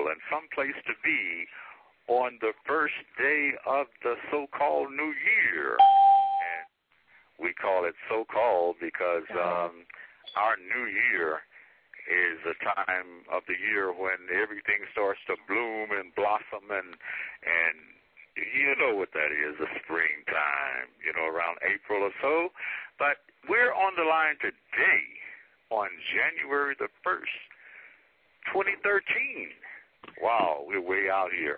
people and someplace to be on the first day of the so-called New Year. And we call it so-called because our New Year is a time of the year when everything starts to bloom and blossom, and you know what that is, the springtime, around April or so. But we're on the line today on January the 1st, 2013. Wow, we're way out here.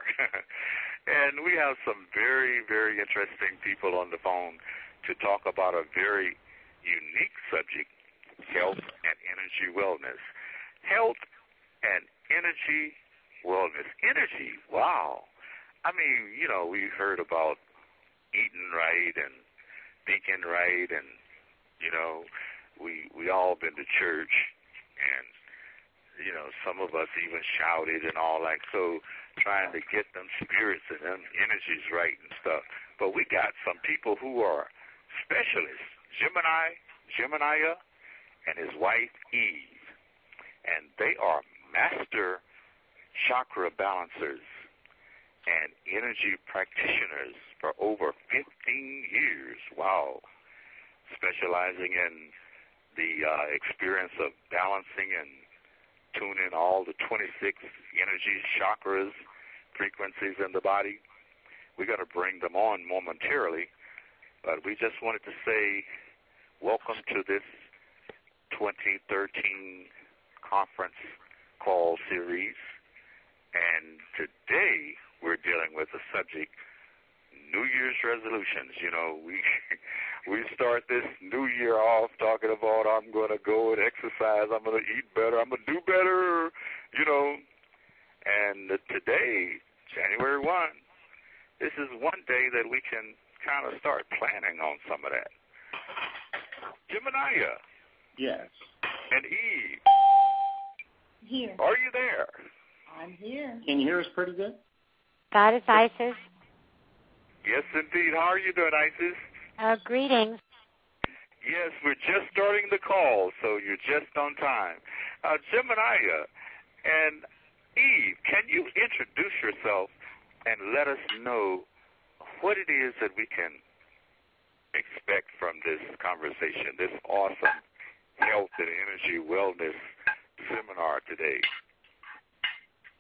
And we have some very, very interesting people on the phone to talk about a very unique subject, health and energy wellness. Health and energy wellness. Energy, wow. I mean, we heard about eating right and thinking right, and, we all been to church, and, some of us even shouted and all that, so trying to get them spirits and them energies right and stuff. But we got some people who are specialists, Gemini, and his wife, Eve. And they are master chakra balancers and energy practitioners for over 15 years. Wow. Specializing in the experience of balancing and tuning all the 26 energy chakras, frequencies in the body. We're going to bring them on momentarily, but we just wanted to say welcome to this 2013 conference call series, and today we're dealing with the subject, New Year's resolutions. We start this new year off talking about I'm going to go and exercise, I'm going to eat better, I'm going to do better, and today, January 1, this is one day that we can kind of start planning on some of that. Gemini. Yes. And Eve. Here. Are you there? I'm here. Can you hear us pretty good? Goddess Isis. Yes, indeed. How are you doing, Isis? Greetings. Yes, we're just starting the call, so you're just on time. Gemini and Eve, can you introduce yourself and let us know what it is that we can expect from this conversation, this awesome health and energy wellness seminar today?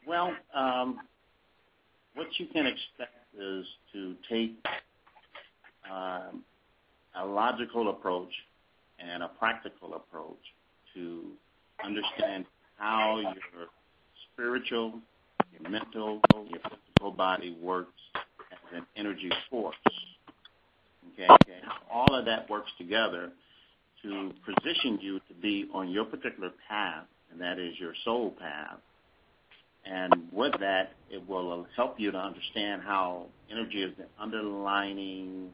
Well, what you can expect is to take a logical approach and a practical approach to understand how your spiritual, your mental, your physical body works as an energy force. Okay? All of that works together to position you to be on your particular path, and that is your soul path. And with that, it will help you to understand how energy is the underlining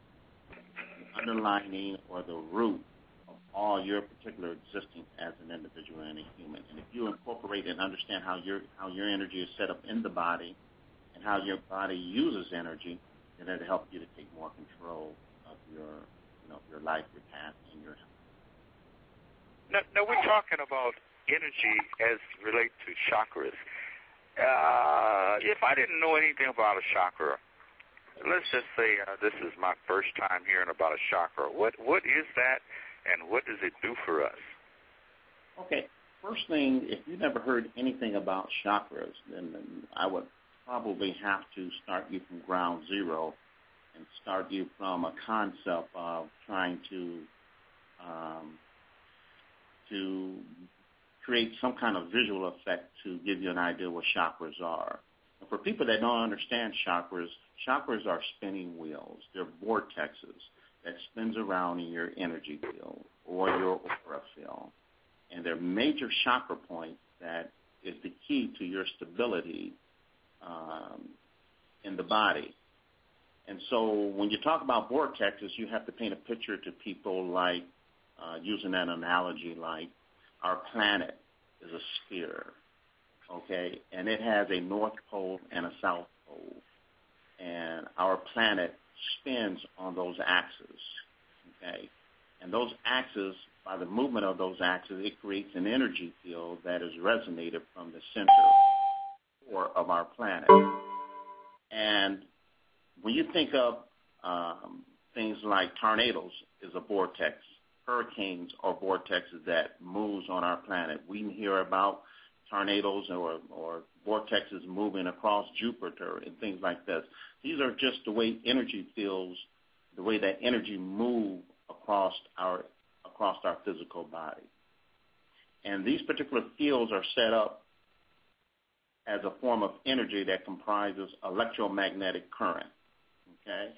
or the root of all your particular existence as an individual and a human. And if you incorporate and understand how your energy is set up in the body and how your body uses energy, then it'll help you to take more control of your life, your path, and your health. Now we're talking about energy as relates to chakras. If I didn't know anything about a chakra, let's just say this is my first time hearing about a chakra. What is that, and what does it do for us? Okay, first thing, if you never heard anything about chakras, then I would probably have to start you from ground zero and start you from a concept of trying to create some kind of visual effect to give you an idea what chakras are. And for people that don't understand chakras are spinning wheels. They're vortexes that spins around in your energy field or your aura field. And they're major chakra points that is the key to your stability in the body. And so when you talk about vortexes, you have to paint a picture to people like, using that analogy, like our planet is a sphere, okay? And it has a north pole and a south pole. And our planet spins on those axes, okay? And those axes, by the movement of those axes, it creates an energy field that is resonated from the center core of our planet. And when you think of things like tornadoes is a vortex, hurricanes are vortexes that moves on our planet. We hear about tornadoes or vortexes moving across Jupiter and things like this. These are just the way energy feels, the way that energy moves across our physical body. And these particular fields are set up as a form of energy that comprises electromagnetic current. Okay?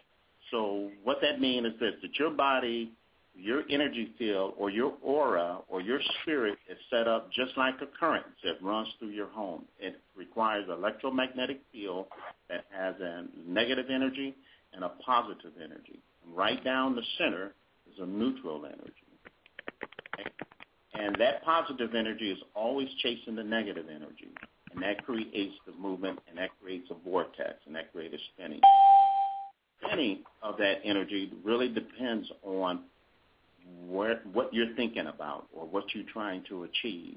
So what that means is this, that your body, your energy field or your aura or your spirit is set up just like a current that runs through your home. It requires an electromagnetic field that has a negative energy and a positive energy. And right down the center is a neutral energy. Okay? And that positive energy is always chasing the negative energy. And that creates the movement, and that creates a vortex, and that creates a spinning. Spinning of that energy really depends on what you're thinking about or what you're trying to achieve.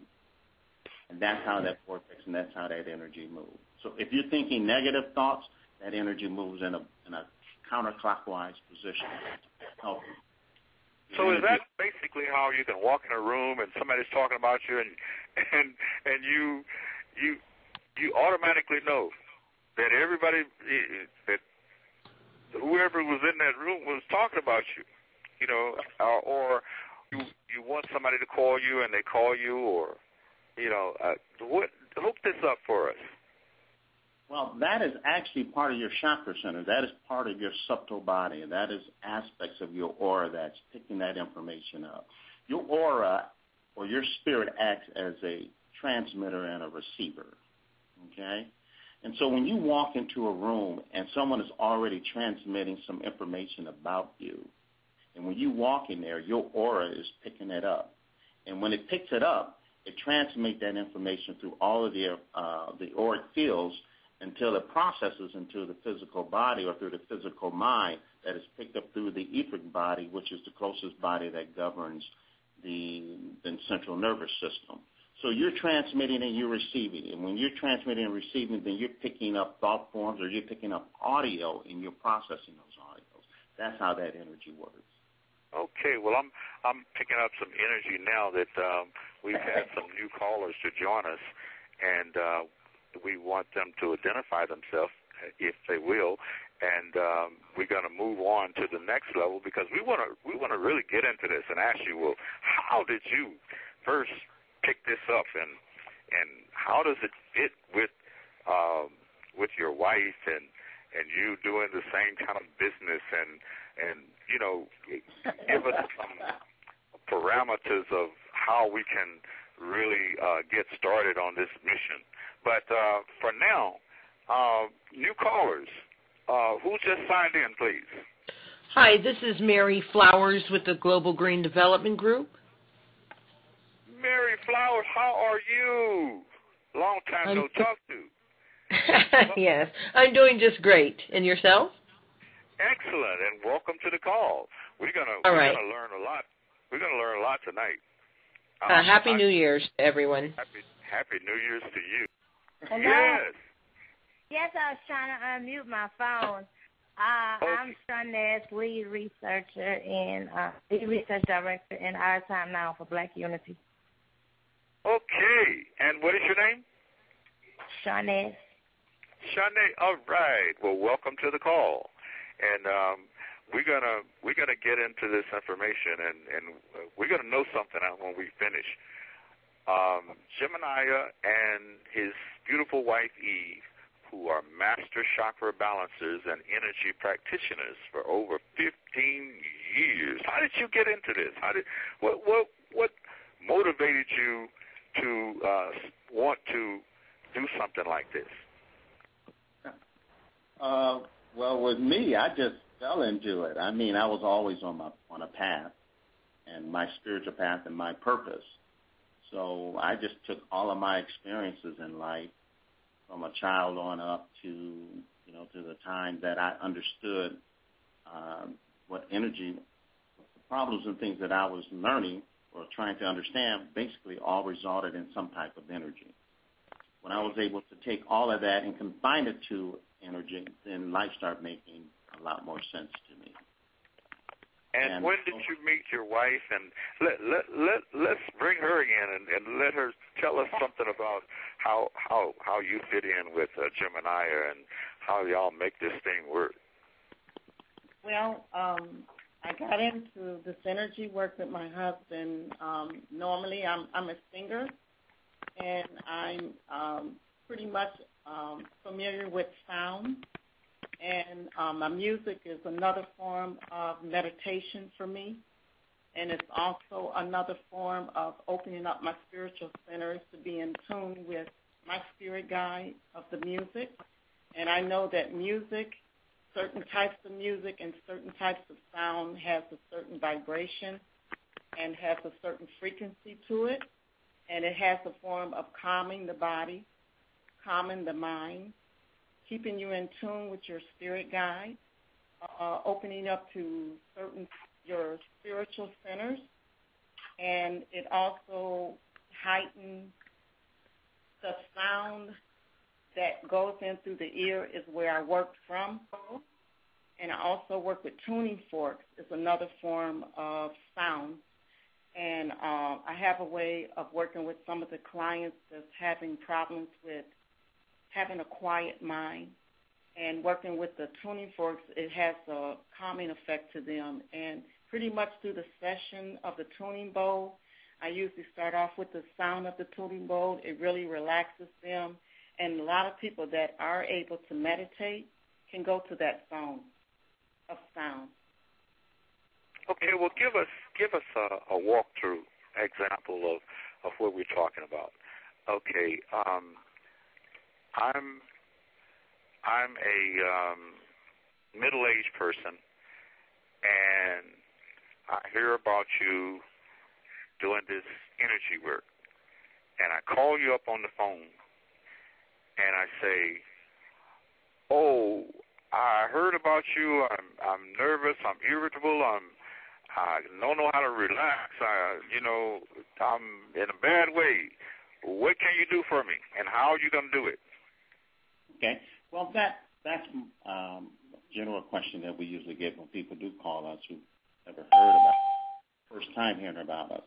And that's how that vortex and that's how that energy moves. So if you're thinking negative thoughts, that energy moves in a counterclockwise position. So is that basically how you can walk in a room and somebody's talking about you and you automatically know that everybody, that whoever was in that room was talking about you, you know, or you want somebody to call you and they call you, or, you know, hook this up for us. Well, that is actually part of your chakra center. That is part of your subtle body. That is aspects of your aura that's picking that information up. Your aura or your spirit acts as a transmitter and a receiver, okay? And so when you walk into a room and someone is already transmitting some information about you, and when you walk in there, your aura is picking it up. And when it picks it up, it transmits that information through all of the auric fields until it processes into the physical body or through the physical mind that is picked up through the etheric body, which is the closest body that governs the central nervous system. So you're transmitting and you're receiving. And when you're transmitting and receiving, then you're picking up thought forms or you're picking up audio and you're processing those audios. That's how that energy works. Okay, well, I'm picking up some energy now that we've had some new callers to join us, and we want them to identify themselves, if they will, and we're going to move on to the next level because we want to really get into this and ask you, well, how did you first pick this up, and how does it fit with your wife and you doing the same kind of business and you know, give us some parameters of how we can really get started on this mission. But for now, new callers, who just signed in, please? Hi, this is Mary Flowers with the Global Green Development Group. Mary Flowers, how are you? Long time no talk to. Yes, I'm doing just great. And yourself? Excellent, and welcome to the call. We're gonna learn a lot. We're gonna learn a lot tonight. Happy New Year's to everyone. Happy New Year's to you. Hello? Yes. Yes, I was trying to unmute my phone. I'm Jan1st, lead researcher and lead research director in Our Time Now for Black Unity. Okay, and what is your name? Jan1st. Shanae, all right. Well, welcome to the call. And we're gonna get into this information, and we're gonna know something out when we finish. Gemini and his beautiful wife Eve, who are master chakra balancers and energy practitioners for over 15 years. How did you get into this? What motivated you to want to do something like this? Well, with me, I just fell into it. I mean, I was always on a path, and my spiritual path and my purpose. So I just took all of my experiences in life, from a child on up to the time that I understood what energy, the problems and things that I was learning or trying to understand, basically all resulted in some type of energy. when I was able to take all of that and combine it to energy, then life started making a lot more sense to me. And when did you meet your wife? And let's bring her in and let her tell us something about how you fit in with Gemini and how y'all make this thing work. Well, I got into this energy work with my husband. Normally, I'm a singer, and I'm pretty much familiar with sound. And my music is another form of meditation for me. And it's also another form of opening up my spiritual centers to be in tune with my spirit guide of the music. And I know that music, certain types of music and certain types of sound has a certain vibration and has a certain frequency to it. And it has a form of calming the body, calming the mind, keeping you in tune with your spirit guide, opening up to your spiritual centers, and it also heightens the sound that goes in through the ear is where I work from. And I also work with tuning forks. It's another form of sound. And I have a way of working with some of the clients that's having problems with having a quiet mind, and working with the tuning forks, it has a calming effect to them. And pretty much through the session of the tuning bowl, I usually start off with the sound of the tuning bowl. It really relaxes them. And a lot of people that are able to meditate can go to that zone of sound. Okay, well, give us a walkthrough example of what we're talking about. Okay, I'm a middle-aged person, and I hear about you doing this energy work, and I call you up on the phone, and I say, "Oh, I heard about you. I'm nervous. I'm irritable. I don't know how to relax. I'm in a bad way. What can you do for me, and how are you going to do it?" Okay. Well, that's a general question that we usually get when people do call us who never heard about it, first time hearing about us.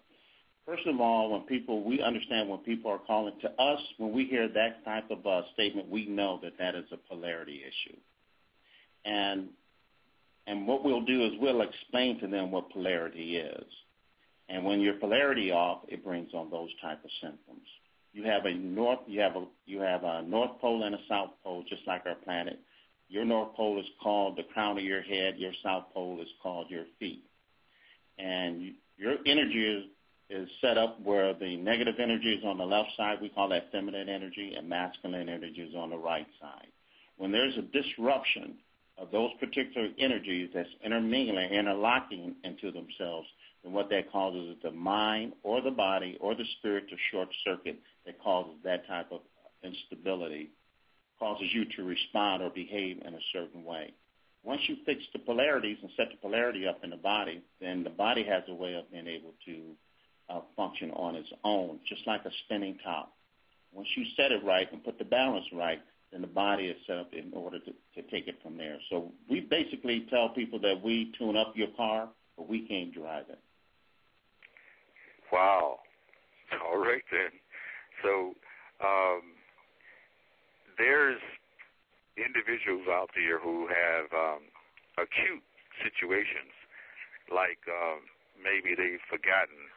First of all, we understand when people are calling to us, when we hear that type of statement, we know that is a polarity issue. And what we'll do is we'll explain to them what polarity is. And when your polarity off, it brings on those type of symptoms. You have a north pole and a south pole, just like our planet. Your north pole is called the crown of your head. Your south pole is called your feet. And your energy is set up where the negative energy is on the left side. We call that feminine energy, and masculine energy is on the right side. When there's a disruption of those particular energies that's intermingling, interlocking into themselves, then what that causes is the mind or the body or the spirit to short circuit that causes that type of instability, causes you to respond or behave in a certain way. Once you fix the polarities and set the polarity up in the body, then the body has a way of being able to function on its own, just like a spinning top. Once you set it right and put the balance right, then the body is set up in order to take it from there. So we basically tell people that we tune up your car, but we can't drive it. Wow. All right, then. So there's individuals out there who have acute situations, like maybe they've forgotten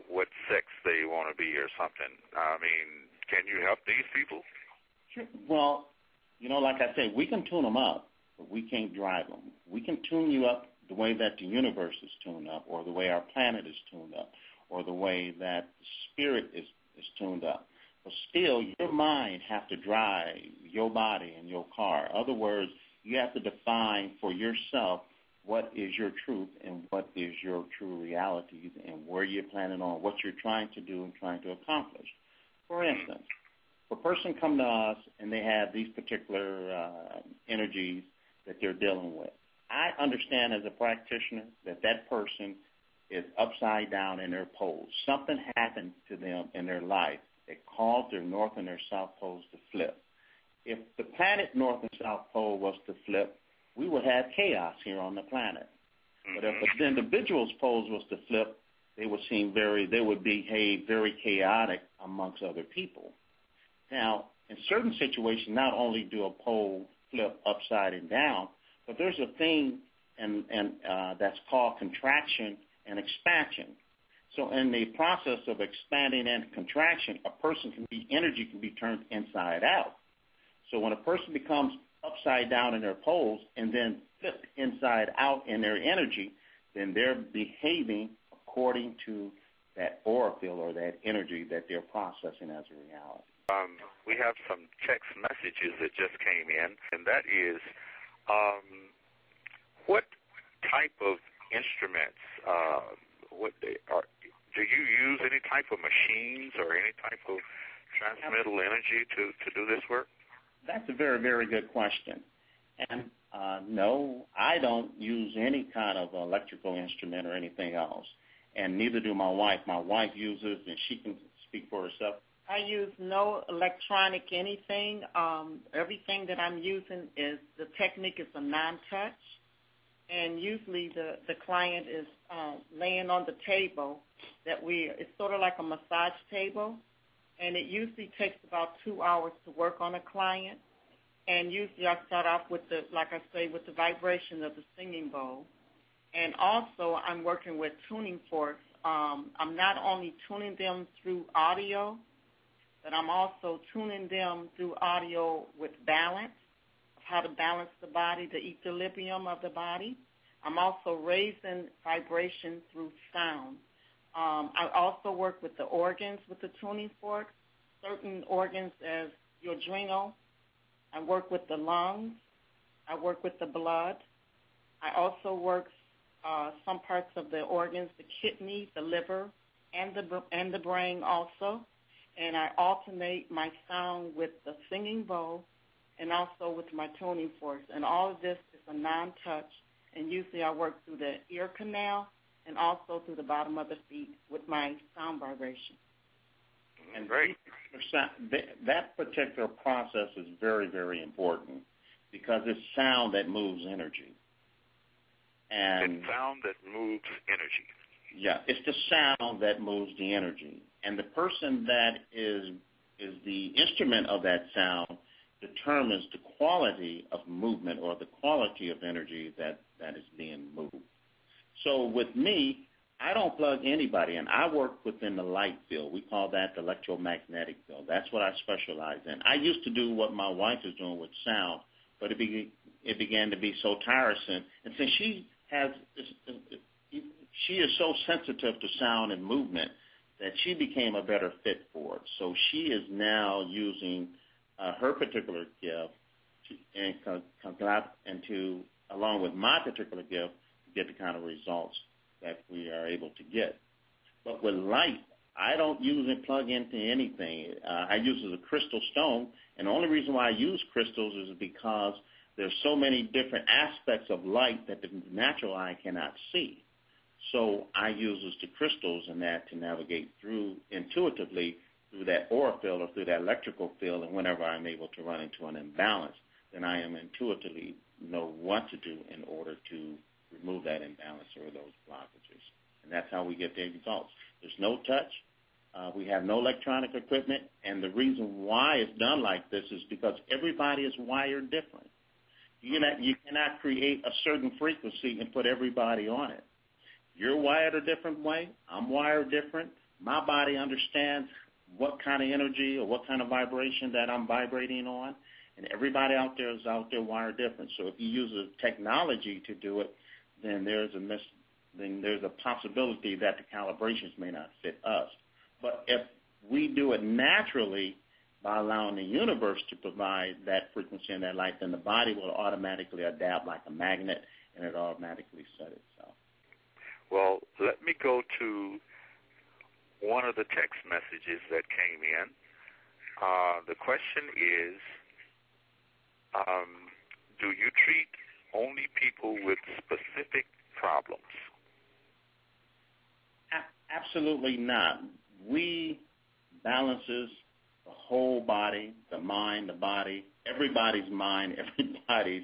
what sex they want to be or something. I mean, can you help these people? Sure. Well, like I said, we can tune them up, but we can't drive them. We can tune you up the way that the universe is tuned up, or the way our planet is tuned up, or the way that the spirit is tuned up. But still, your mind has to drive your body and your car. In other words, you have to define for yourself what is your truth and what is your true reality, and where you're planning on, what you're trying to do and trying to accomplish. For instance, if a person comes to us and they have these particular energies that they're dealing with, I understand as a practitioner that person is upside down in their poles. Something happened to them in their life that caused their north and their south poles to flip. If the planet north and south pole was to flip, we would have chaos here on the planet. But if the individual's poles was to flip, they would behave very chaotic amongst other people. Now, in certain situations, not only do a pole flip upside and down, but there's a thing that's called contraction and expansion. So in the process of expanding and contraction, energy can be turned inside out. So when a person becomes upside down in their poles and then flipped inside out in their energy, then they're behaving according to that aura field or that energy that they're processing as a reality. We have some text messages that just came in, and that is, what type of instruments, do you use any type of machines or any type of transmittal energy to do this work? That's a very, very good question. And no, I don't use any kind of electrical instrument or anything else, and neither do my wife. My wife uses, and she can speak for herself. I use no electronic anything. Everything that I'm using the technique is a non-touch, and usually the client is laying on the table it's sort of like a massage table, and it usually takes about 2 hours to work on a client. And usually I start off with the vibration of the singing bowl. And also I'm working with tuning forks. I'm not only tuning them through audio, but I'm also tuning them through audio with balance, of how to balance the body, the equilibrium of the body. I'm also raising vibration through sound. I also work with the organs with the tuning forks, certain organs as your adrenal. I work with the lungs. I work with the blood. I also work some parts of the organs, the kidney, the liver, and the brain also. And I alternate my sound with the singing bowl and also with my tuning forks. And all of this is a non-touch. And usually I work through the ear canal and also through the bottom of the feet with my sound vibration. And that particular process is very, very important because it's sound that moves energy. And it's sound that moves energy. Yeah, it's the sound that moves the energy. And the person that is the instrument of that sound determines the quality of movement or the quality of energy that is being moved. So with me, I don't plug anybody in. I work within the light field. We call that the electromagnetic field. That's what I specialize in. I used to do what my wife is doing with sound, but it began to be so tiresome. And since she is so sensitive to sound and movement that she became a better fit for it. So she is now using her particular gift along with my particular gift, to get the kind of results that we are able to get. But with light, I don't use and plug into anything. I use it as a crystal stone, and the only reason why I use crystals is because there's so many different aspects of light that the natural eye cannot see. So I use the crystals and that to navigate through intuitively through that aura field or through that electrical field, and whenever I'm able to run into an imbalance, then I am intuitively know what to do in order to remove that imbalance or those blockages. And that's how we get the results. There's no touch. We have no electronic equipment, and the reason why it's done like this is because everybody is wired different. You cannot create a certain frequency and put everybody on it. You're wired a different way. I'm wired different. My body understands what kind of energy or what kind of vibration that I'm vibrating on, and everybody out there is wired different. So if you use a technology to do it, then there's a possibility that the calibrations may not fit us. But if we do it naturally by allowing the universe to provide that frequency and that light, then the body will automatically adapt like a magnet, and it automatically set itself. Well, let me go to one of the text messages that came in. The question is, do you treat only people with specific problems? Absolutely not. We balances the whole body, the mind, the body, everybody's mind, everybody's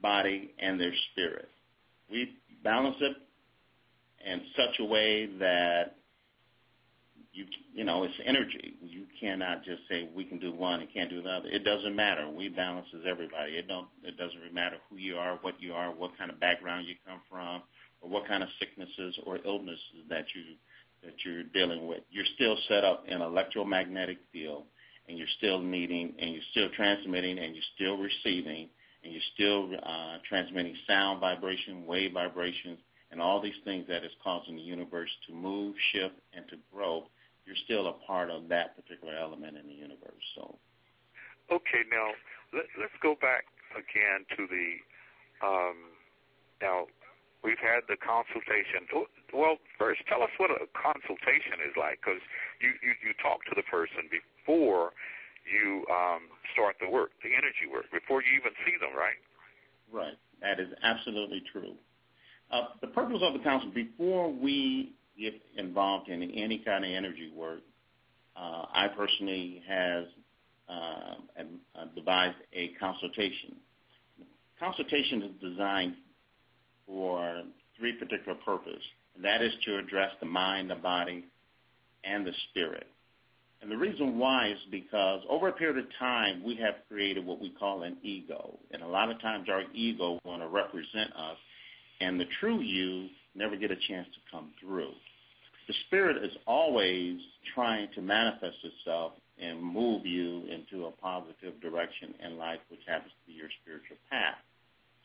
body, and their spirit. We balance it in such a way that it's energy. You cannot just say we can do one and can't do the other. It doesn't matter. We balances everybody. It doesn't really matter who you are, what kind of background you come from, or what kind of sicknesses or illnesses that you're dealing with. You're still set up in an electromagnetic field, and you're still needing, and you're still transmitting, and you're still receiving, and you're still transmitting sound vibration, wave vibrations, and all these things that is causing the universe to move, shift, and to grow. You're still a part of that particular element in the universe. So, okay, now let's go back again to the now we've had the consultation. Well, first tell us what a consultation is like, because you talk to the person before you start the work, the energy work, before you even see them, right? Right. That is absolutely true. The purpose of the council, before we get involved in any kind of energy work, I personally has devised a consultation. Consultation is designed for three particular purposes, and that is to address the mind, the body, and the spirit. And the reason why is because over a period of time, we have created what we call an ego. And a lot of times our ego want to represent us, and the true you never get a chance to come through. The spirit is always trying to manifest itself and move you into a positive direction in life, which happens to be your spiritual path.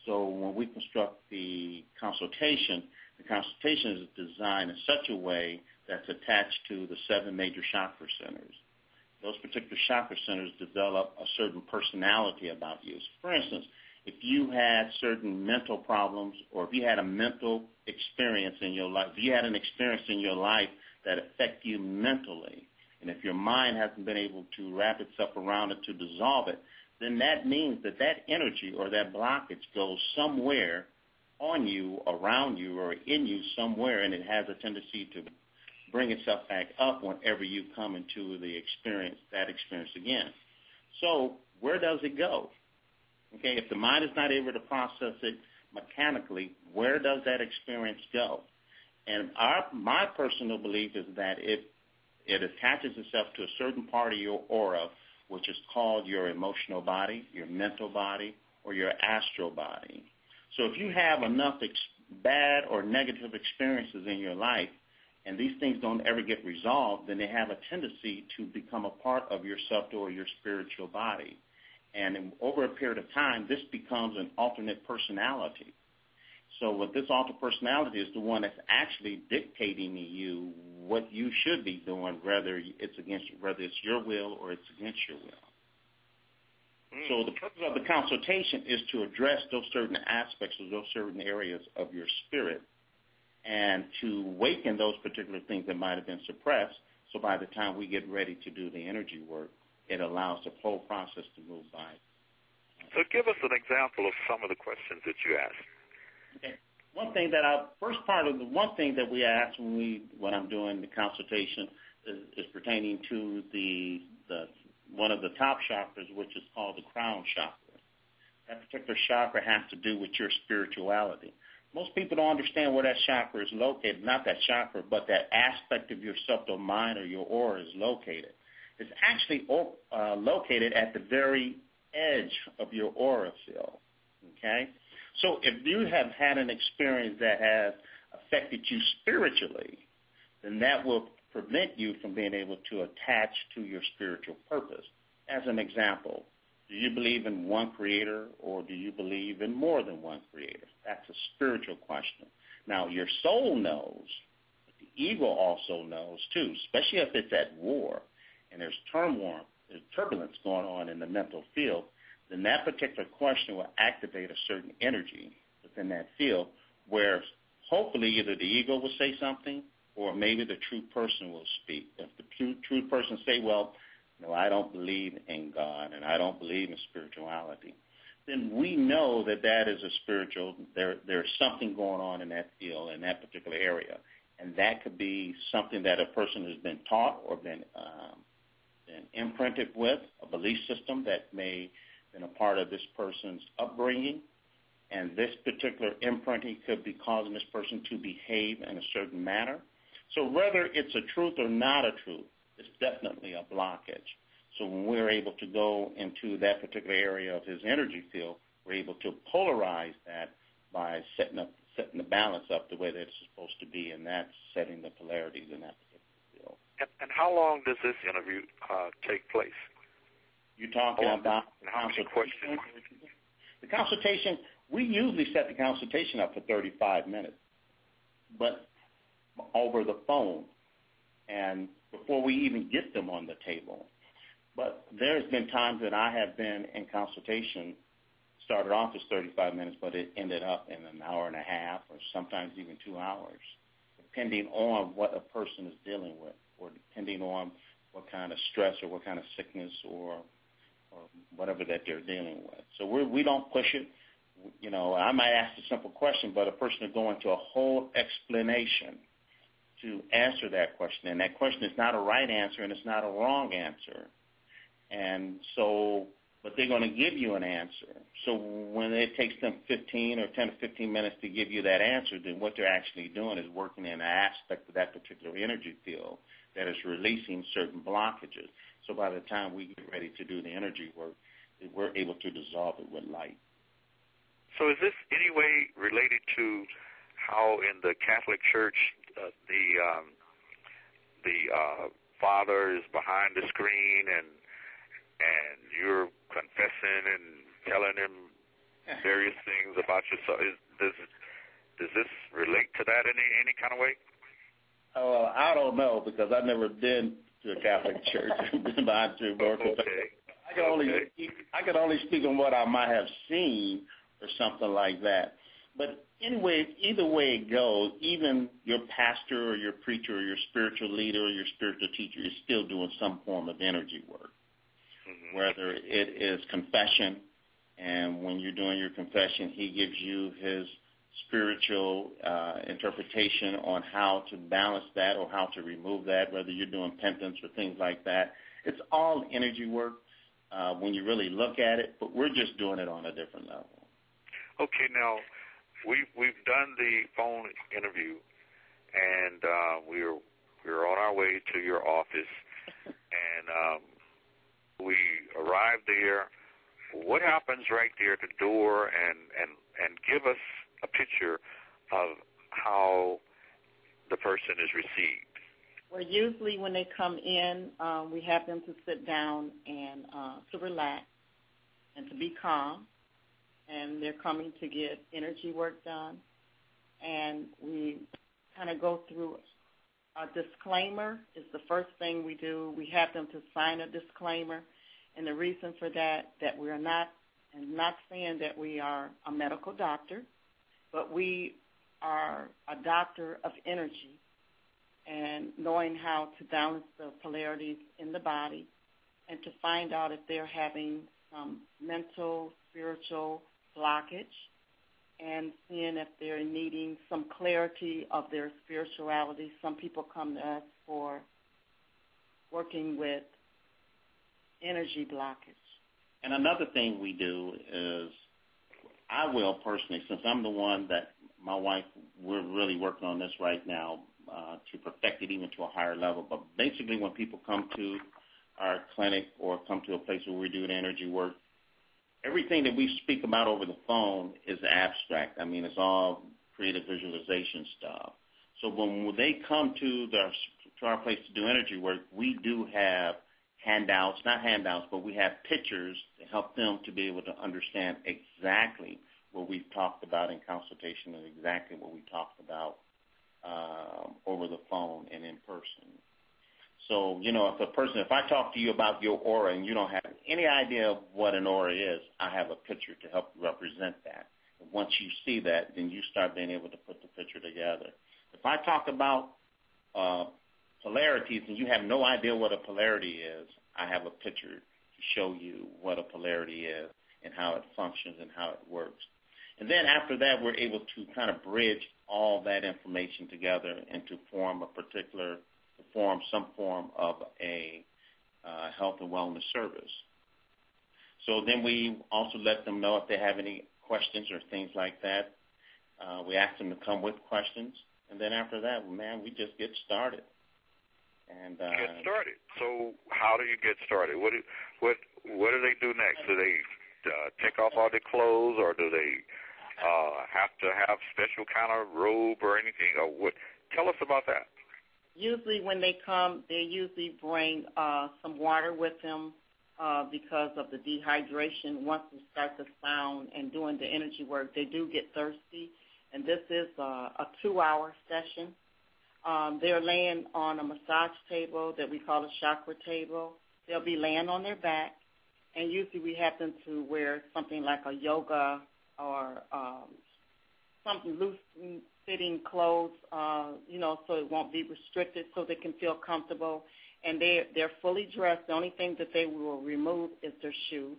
So when we construct the consultation is designed in such a way that's attached to the 7 major chakra centers. Those particular chakra centers develop a certain personality about you. So for instance, if you had certain mental problems, or if you had a mental experience in your life, if you had an experience in your life that affected you mentally, and if your mind hasn't been able to wrap itself around it to dissolve it, then that means that energy or that blockage goes somewhere on you, around you, or in you somewhere, and it has a tendency to bring itself back up whenever you come into that experience again. So where does it go? Okay, if the mind is not able to process it mechanically, where does that experience go? And my personal belief is that it attaches itself to a certain part of your aura, which is called your emotional body, your mental body, or your astral body. So if you have enough bad or negative experiences in your life, and these things don't ever get resolved, then they have a tendency to become a part of your subtle or your spiritual body. And over a period of time, this becomes an alternate personality. So what this alternate personality is the one that's actually dictating to you what you should be doing, whether it's your will or it's against your will. So the purpose of the consultation is to address those certain aspects of those certain areas of your spirit and to awaken those particular things that might have been suppressed. So by the time we get ready to do the energy work, it allows the whole process to move by. So give us an example of some of the questions that you asked. Okay. One thing that we ask when I'm doing the consultation is pertaining to the one of the top chakras, which is called the crown chakra. That particular chakra has to do with your spirituality. Most people don't understand where that chakra is located. Not that chakra, but that aspect of your subtle mind or your aura is located. It's actually located at the very edge of your aura field, okay? So if you have had an experience that has affected you spiritually, then that will prevent you from being able to attach to your spiritual purpose. As an example, do you believe in one creator or do you believe in more than one creator? That's a spiritual question. Now, your soul knows, but the ego also knows too, especially if it's at war and there's turmoil, there's turbulence going on in the mental field, then that particular question will activate a certain energy within that field where hopefully either the ego will say something or maybe the true person will speak. If the true person say, well, no, I don't believe in God and I don't believe in spirituality, then we know that is a spiritual, there's something going on in that field, in that particular area. And that could be something that a person has been taught or been imprinted with, a belief system that may have been a part of this person's upbringing. And this particular imprinting could be causing this person to behave in a certain manner. So whether it's a truth or not a truth, it's definitely a blockage. So when we're able to go into that particular area of his energy field, we're able to polarize that by setting the balance up the way that it's supposed to be, and that's setting the polarities in that particular field. And how long does this interview take place? You're talking about how many questions? The consultation, we usually set the consultation up for 35 minutes, but over the phone and before we even get them on the table. But there's been times that I have been in consultation, started off as 35 minutes, but it ended up in an hour and a half or sometimes even 2 hours, depending on what a person is dealing with or depending on what kind of stress or what kind of sickness or whatever that they're dealing with. So we don't push it. You know, I might ask a simple question, but a person will go into a whole explanation to answer that question. And that question is not a right answer and it's not a wrong answer. And so, but they're going to give you an answer. So when it takes them 15 or 10 to 15 minutes to give you that answer, then what they're actually doing is working in an aspect of that particular energy field that is releasing certain blockages. So by the time we get ready to do the energy work, we're able to dissolve it with light. So is this any way related to how in the Catholic Church the father is behind the screen and you're confessing and telling him various things about yourself? Does this relate to that in any kind of way? Oh, I don't know because I've never been to a Catholic church. Okay. I can only speak on what I might have seen or something like that. But anyway, either way it goes, even your pastor or your preacher or your spiritual leader or your spiritual teacher is still doing some form of energy work, whether it is confession, and when you're doing your confession, he gives you his spiritual interpretation on how to balance that or how to remove that, whether you're doing penance or things like that. It's all energy work when you really look at it, but we're just doing it on a different level. Okay, now, we've done the phone interview, and we're on our way to your office, and we arrived there. What happens right there at the door, and give us a picture of how the person is received? Well, usually when they come in, we have them to sit down and to relax and to be calm. And they're coming to get energy work done. And we kind of go through a disclaimer is the first thing we do. We have them to sign a disclaimer. And the reason for that we are not saying that we are a medical doctor, but we are a doctor of energy and knowing how to balance the polarities in the body and to find out if they're having some mental, spiritual blockage and seeing if they're needing some clarity of their spirituality. Some people come to us for working with energy blockage. And another thing we do is I will personally, since I'm the one that my wife, we're really working on this right now to perfect it even to a higher level. But basically when people come to our clinic or come to a place where we do the energy work, everything that we speak about over the phone is abstract. I mean, it's all creative visualization stuff. So when they come to our place to do energy work, we do have handouts, not handouts, but we have pictures to help them to be able to understand exactly what we've talked about in consultation and exactly what we talked about over the phone and in person. So, you know, if I talk to you about your aura and you don't have any idea of what an aura is, I have a picture to help represent that. And once you see that, then you start being able to put the picture together. If I talk about polarities and you have no idea what a polarity is, I have a picture to show you what a polarity is and how it functions and how it works. And then after that, we're able to kind of bridge all that information together and to form some form of a health and wellness service. So then we also let them know if they have any questions or things like that. We ask them to come with questions, and then after that, man, we just get started. And get started. So how do you get started? What do they do next? Do they take off all their clothes, or do they have to have special kind of robe or anything? Or what? Tell us about that. Usually when they come, they usually bring some water with them because of the dehydration. Once we start the sound and doing the energy work, they do get thirsty. And this is a 2-hour session. They're laying on a massage table that we call a chakra table. They'll be laying on their back. And usually we have them to wear something like a yoga or something loose-fitting clothes, so it won't be restricted, so they can feel comfortable. And they're fully dressed. The only thing that they will remove is their shoes.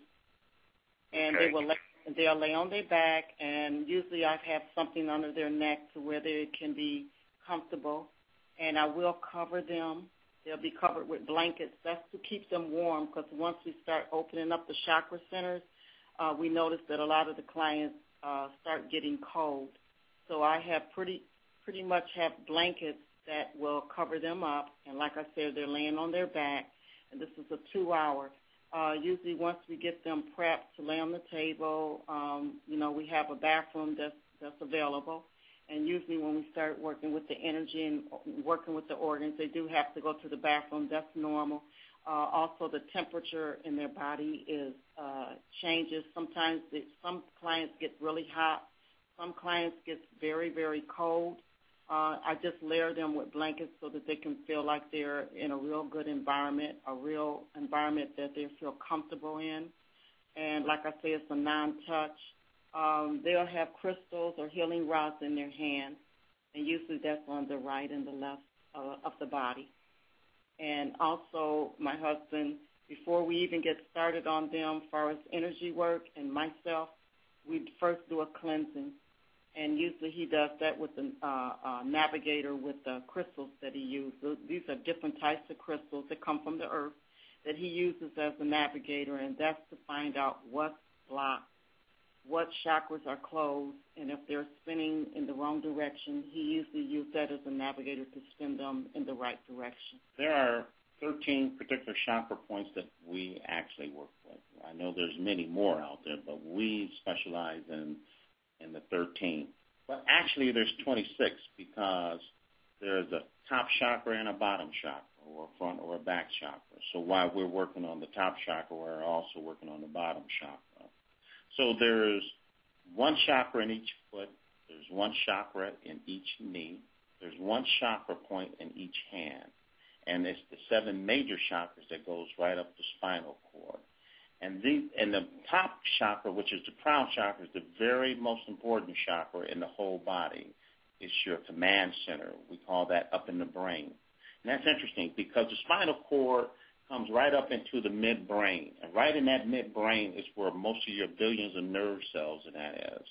And okay. They'll lay on their back, and usually I have something under their neck to where they can be comfortable. And I will cover them. They'll be covered with blankets. That's to keep them warm, because once we start opening up the chakra centers, we notice that a lot of the clients start getting cold. So I have pretty much have blankets that will cover them up. And like I said, they're laying on their back, and this is a 2-hour. Usually once we get them prepped to lay on the table, we have a bathroom that's available. And usually when we start working with the energy and working with the organs, they do have to go to the bathroom. That's normal. Also, the temperature in their body changes. Sometimes some clients get really hot. Some clients get very, very cold. I just layer them with blankets so that they can feel like they're in a real good environment, a real environment that they feel comfortable in. And like I say, it's a non-touch. They'll have crystals or healing rods in their hand, and usually that's on the right and the left of the body. And also my husband, before we even get started on them as far as energy work and myself, we first do a cleansing. And usually he does that with a navigator with the crystals that he uses. These are different types of crystals that come from the earth that he uses as a navigator, and that's to find out what's blocked, what chakras are closed, and if they're spinning in the wrong direction, he usually uses that as a navigator to spin them in the right direction. There are 13 particular chakra points that we actually work with. I know there's many more out there, but we specialize in the 13. But actually there's 26 because there's a top chakra and a bottom chakra, or a front or a back chakra. So while we're working on the top chakra, we're also working on the bottom chakra. So there's one chakra in each foot. There's one chakra in each knee. There's one chakra point in each hand. And it's the 7 major chakras that goes right up the spinal cord. And the top chakra, which is the crown chakra, is the very most important chakra in the whole body. It's your command center. We call that up in the brain. And that's interesting because the spinal cord comes right up into the midbrain. And right in that midbrain is where most of your billions of nerve cells and that is.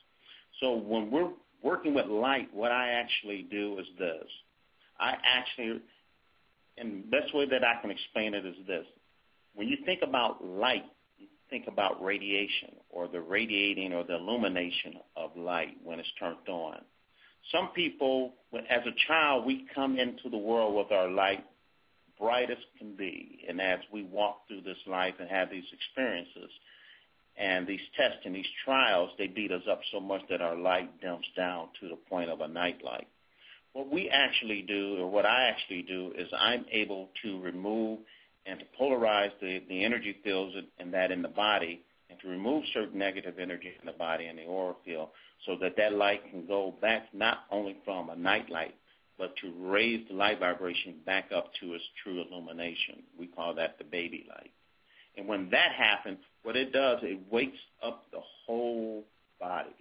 So when we're working with light, what I actually do is this. And the best way that I can explain it is this. When you think about light, you think about radiation or the radiating or the illumination of light when it's turned on. Some people, as a child, we come into the world with our light bright as can be. And as we walk through this life and have these experiences and these tests and these trials, they beat us up so much that our light dumps down to the point of a nightlight. What we actually do, or what I actually do, is I'm able to remove and to polarize the energy fields and that in the body, and to remove certain negative energy in the body and the aura field, so that that light can go back not only from a night light, but to raise the light vibration back up to its true illumination. We call that the baby light. And when that happens, what it does, it wakes up the whole body.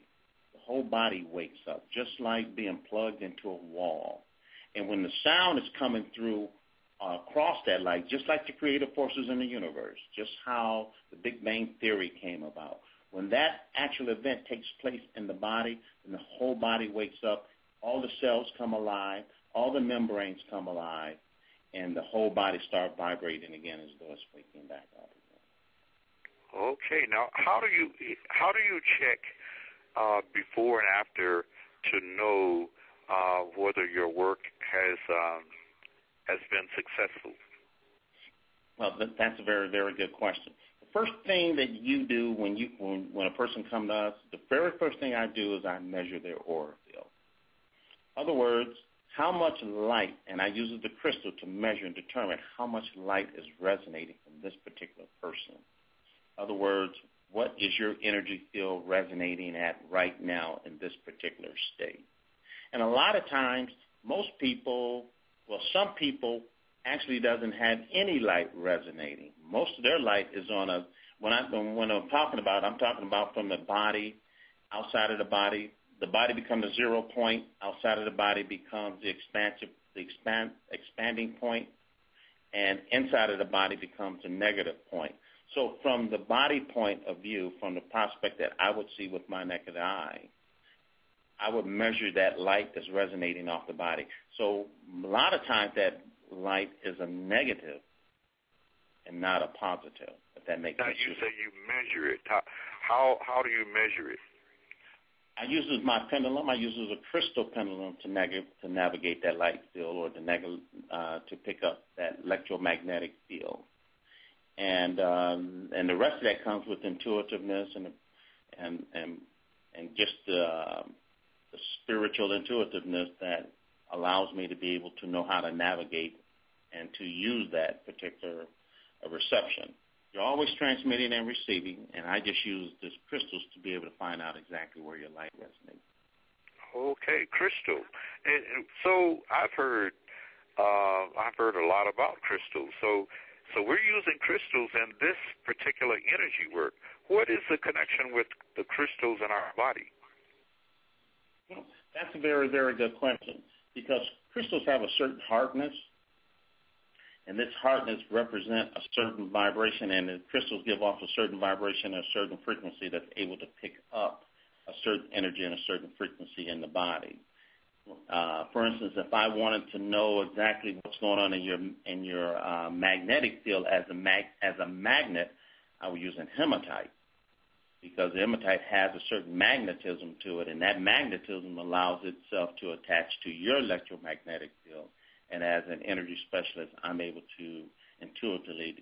The whole body wakes up, just like being plugged into a wall. And when the sound is coming through across that light, just like the creative forces in the universe, just how the Big Bang Theory came about. When that actual event takes place in the body, then the whole body wakes up, all the cells come alive, all the membranes come alive, and the whole body starts vibrating again as though it's waking back up again. Okay. Now, how do you check before and after to know whether your work has been successful? Well, that's a very, very good question. The first thing that you do when a person comes to us, the very first thing I do is I measure their aura field. In other words, how much light, and I use the crystal to measure and determine how much light is resonating from this particular person. In other words, what is your energy field resonating at right now in this particular state? And a lot of times, some people actually doesn't have any light resonating. Most of their light is on when I'm talking about from the body, outside of the body. The body becomes a 0 point. Outside of the body becomes the expanding point, and inside of the body becomes a negative point. So from the body point of view, from the prospect that I would see with my naked eye, I would measure that light that's resonating off the body. So a lot of times that light is a negative and not a positive, if that makes sense. Now, you say you measure it. How do you measure it? I use my pendulum. I use a crystal pendulum to navigate that light field, or to pick up that electromagnetic field. And the rest of that comes with intuitiveness and just the spiritual intuitiveness that allows me to be able to know how to navigate and to use that particular reception. You're always transmitting and receiving, and I just use these crystals to be able to find out exactly where your light resonates. Okay, crystal. And so I've heard a lot about crystals. So we're using crystals in this particular energy work. What is the connection with the crystals in our body? Well, that's a very, very good question, because crystals have a certain hardness, and this hardness represents a certain vibration, and the crystals give off a certain vibration and a certain frequency that's able to pick up a certain energy and a certain frequency in the body. For instance, if I wanted to know exactly what's going on in your magnetic field as a magnet, I would use a hematite, because the hematite has a certain magnetism to it, and that magnetism allows itself to attach to your electromagnetic field. And as an energy specialist, I'm able to intuitively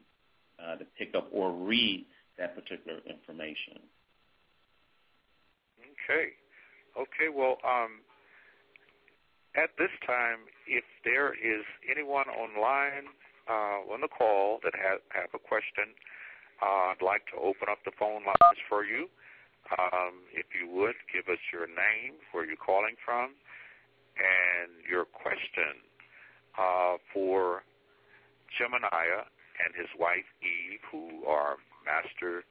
to pick up or read that particular information. Okay. Well, at this time, if there is anyone online on the call that have a question, I'd like to open up the phone lines for you. If you would, give us your name, where you're calling from, and your question for Gemini and his wife Eve, who are master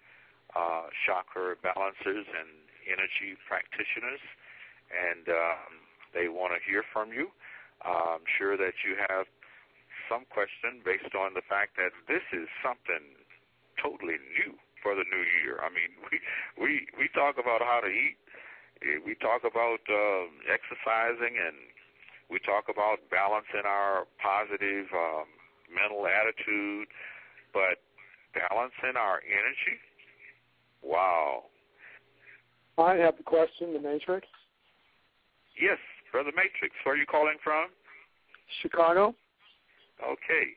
chakra balancers and energy practitioners, and they want to hear from you. I'm sure that you have some question based on the fact that this is something totally new for the new year. I mean, we talk about how to eat, we talk about exercising, and we talk about balancing our positive mental attitude, but balancing our energy? Wow. I have a question, the Matrix. Yes, Brother Matrix. Where are you calling from? Chicago. Okay.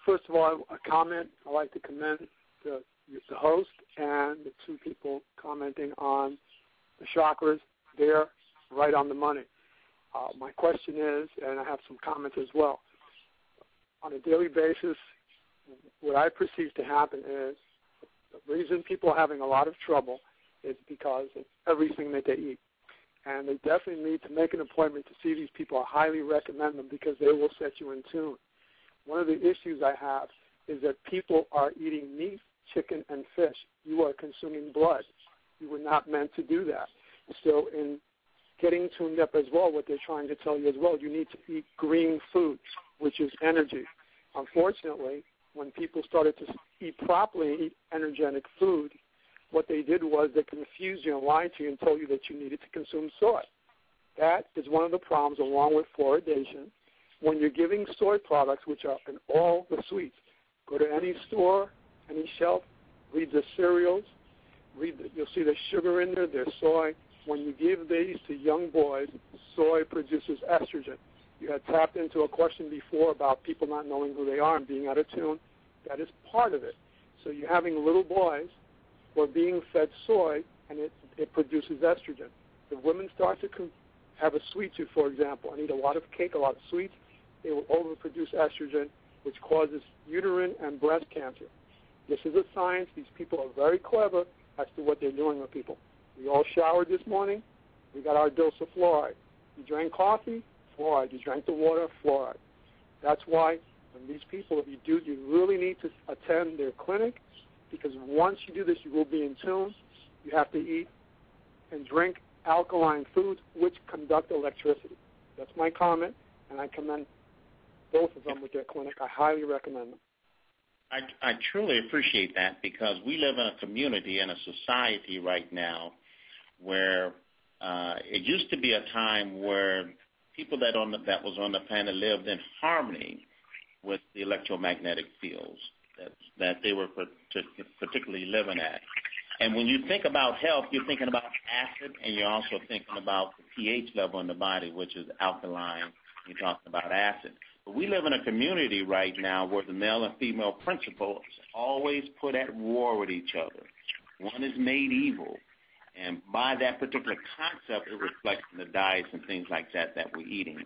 First of all, a comment. I'd like to commend the host and the two people commenting on the chakras. They're right on the money. My question is, and I have some comments as well, on a daily basis, what I perceive to happen is the reason people are having a lot of trouble is because of everything that they eat. And they definitely need to make an appointment to see these people. I highly recommend them because they will set you in tune. One of the issues I have is that people are eating meat, chicken, and fish. You are consuming blood. You were not meant to do that. So in getting tuned up as well, what they're trying to tell you as well, you need to eat green foods, which is energy. Unfortunately, when people started to eat properly and eat energetic food, what they did was they confused you and lied to you and told you that you needed to consume soy. That is one of the problems, along with fluoridation. When you're giving soy products, which are in all the sweets, go to any store, any shelf, read the cereals, you'll see the sugar in there, there's soy. When you give these to young boys, soy produces estrogen. You had tapped into a question before about people not knowing who they are and being out of tune. That is part of it. So you're having little boys who are being fed soy, and it produces estrogen. If women start to have a sweet tooth, for example, and eat a lot of cake, a lot of sweets, they will overproduce estrogen, which causes uterine and breast cancer. This is a science. These people are very clever as to what they're doing with people. We all showered this morning. We got our dose of fluoride. You drank coffee, fluoride. You drank the water, fluoride. That's why when these people, if you do, you really need to attend their clinic, because once you do this, you will be in tune. You have to eat and drink alkaline foods, which conduct electricity. That's my comment, and I commend both of them with their clinic. I highly recommend them. I truly appreciate that, because we live in a community and a society right now where it used to be a time where people that was on the planet lived in harmony with the electromagnetic fields that they were particularly living at. And when you think about health, you're thinking about acid, and you're also thinking about the pH level in the body, which is alkaline. You're talking about acid. But we live in a community right now where the male and female principles always put at war with each other. One is made evil. And by that particular concept, it reflects in the diets and things like that we're eating.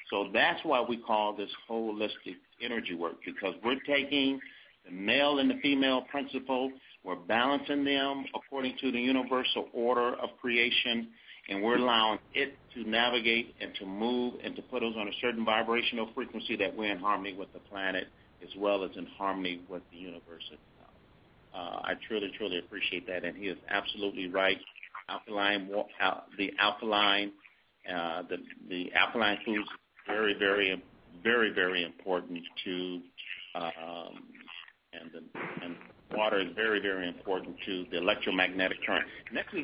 So that's why we call this holistic energy work, because we're taking the male and the female principle, we're balancing them according to the universal order of creation, and we're allowing it to navigate and to move and to put us on a certain vibrational frequency that we're in harmony with the planet as well as in harmony with the universe itself. I truly, truly appreciate that, and he is absolutely right. The alkaline foods very, very, very, very important to, and water is very, very important to the electromagnetic current. And this is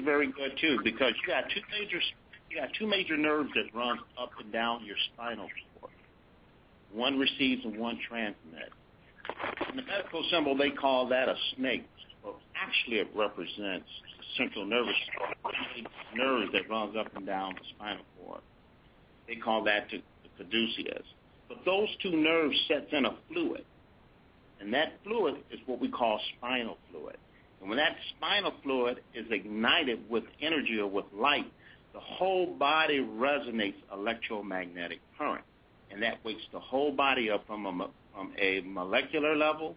very good too, because you got two major nerves that run up and down your spinal cord. One receives and one transmits. In the medical symbol, they call that a snake. Well, actually, it represents the central nervous nerve that runs up and down the spinal cord. They call that the caduceus. But those two nerves sets in a fluid, and that fluid is what we call spinal fluid. And when that spinal fluid is ignited with energy or with light, the whole body resonates electromagnetic current, and that wakes the whole body up from a molecular level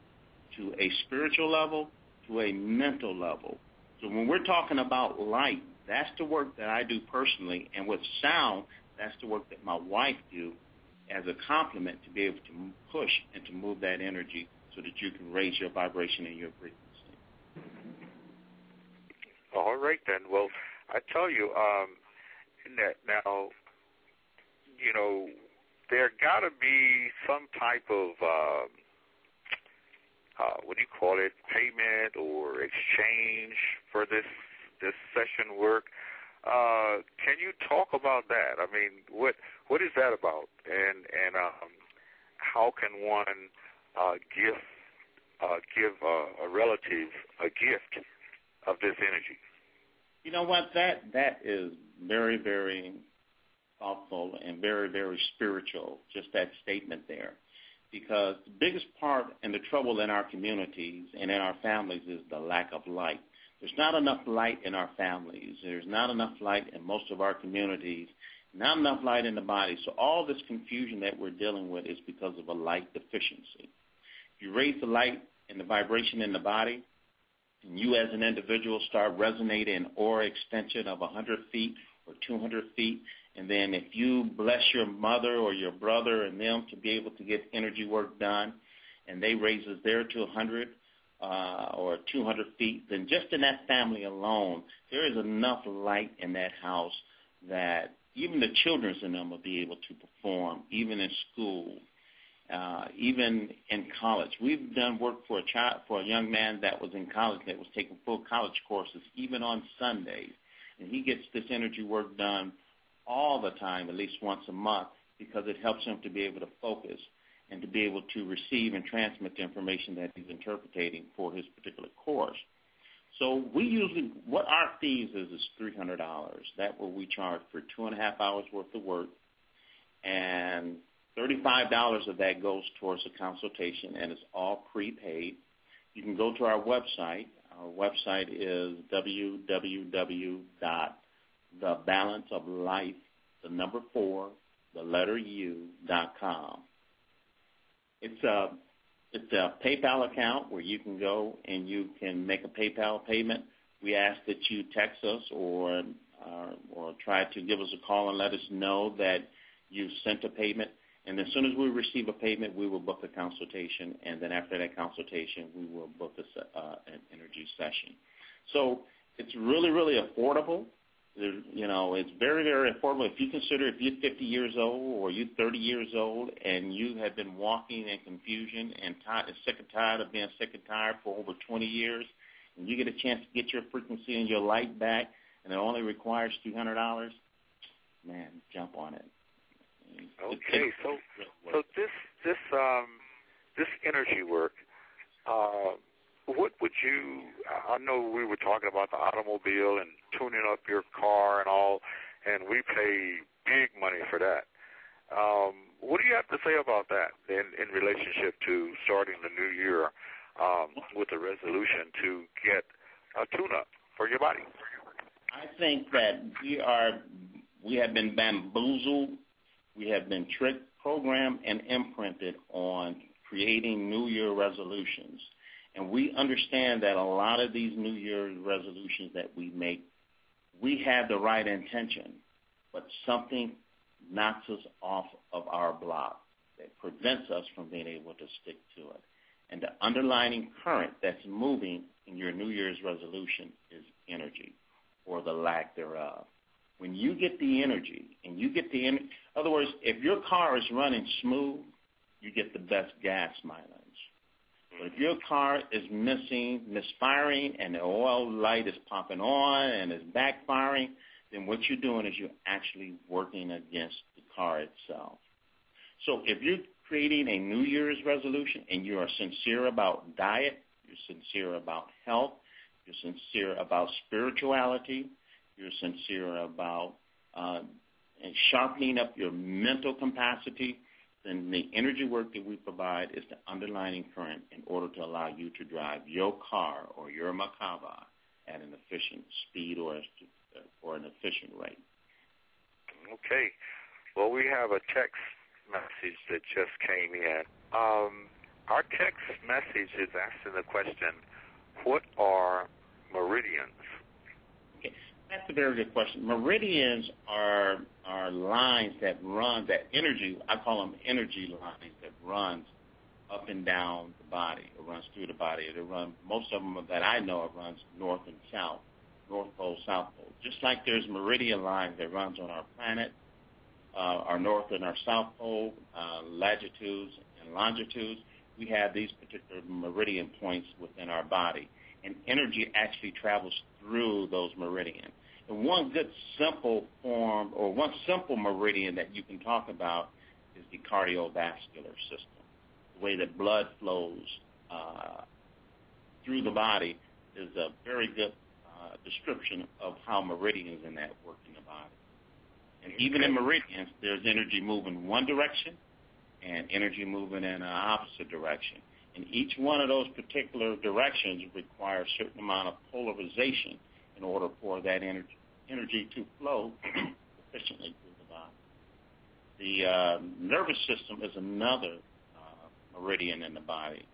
to a spiritual level to a mental level. So when we're talking about light, that's the work that I do personally, and with sound, that's the work that my wife do as a complement to be able to push and to move that energy so that you can raise your vibration and your frequency. All right, then. Well, I tell you, now, you know, there got to be some type of, payment or exchange for this session work. Can you talk about that? I mean, what is that about? And how can one give a relative a gift of this energy? You know what? That is very, very thoughtful and very, very spiritual, just that statement there. Because the biggest part and the trouble in our communities and in our families is the lack of light. There's not enough light in our families. There's not enough light in most of our communities, not enough light in the body. So all this confusion that we're dealing with is because of a light deficiency. If you raise the light and the vibration in the body, and you as an individual start resonating an aura extension of 100 feet or 200 feet, and then if you bless your mother or your brother and them to be able to get energy work done, and they raises there to 100 or 200 feet, then just in that family alone, there is enough light in that house that even the children in them will be able to perform, even in school. even in college. We've done work for a young man that was in college that was taking full college courses, even on Sundays. And he gets this energy work done all the time, at least once a month, because it helps him to be able to focus and to be able to receive and transmit the information that he's interpreting for his particular course. So we usually, what our fees is $300. That's what we charge for 2.5 hours worth of work, and $35 of that goes towards a consultation, and it's all prepaid. You can go to our website. Our website is www.thebalanceoflife.com. It's a PayPal account where you can go and you can make a PayPal payment. We ask that you text us or try to give us a call and let us know that you sent a payment. And as soon as we receive a payment, we will book a consultation. And then after that consultation, we will book an energy session. So it's really, really affordable. It's very, very affordable. If you consider if you're 50 years old or you're 30 years old and you have been walking in confusion and sick and tired of being sick and tired for over 20 years, and you get a chance to get your frequency and your light back, and it only requires $300, man, jump on it. Okay, so this energy work, what would you? I know we were talking about the automobile and tuning up your car and all, and we pay big money for that. What do you have to say about that in relationship to starting the new year with a resolution to get a tune-up for your body? I think that we have been bamboozled. We have been tricked, programmed, and imprinted on creating New Year resolutions. And we understand that a lot of these New Year resolutions that we make, we have the right intention, but something knocks us off of our block that prevents us from being able to stick to it. And the underlying current that's moving in your New Year's resolution is energy, or the lack thereof. When you get the energy, in other words, if your car is running smooth, you get the best gas mileage. But if your car is misfiring, and the oil light is popping on and is backfiring, then what you're doing is you're actually working against the car itself. So if you're creating a New Year's resolution and you are sincere about diet, you're sincere about health, you're sincere about spirituality, you're sincere about sharpening up your mental capacity, then the energy work that we provide is the underlying current in order to allow you to drive your car or your Merkaba at an efficient speed or an efficient rate. Okay. Well, we have a text message that just came in. Our text message is asking the question, what are meridians? Okay. That's a very good question. Meridians are lines that run, that energy, I call them energy lines that runs up and down the body. It runs through the body. Most of them that I know of runs north and south, North Pole, South Pole. Just like there's meridian lines that runs on our planet, our north and our south pole, latitudes and longitudes, we have these particular meridian points within our body. And energy actually travels through those meridians. And one good simple form, or one simple meridian that you can talk about is the cardiovascular system. The way that blood flows through the body is a very good description of how meridians in that work in the body. And even in meridians, there's energy moving one direction and energy moving in an opposite direction. And each one of those particular directions requires a certain amount of polarization in order for that energy to flow efficiently through the body. The nervous system is another meridian in the body.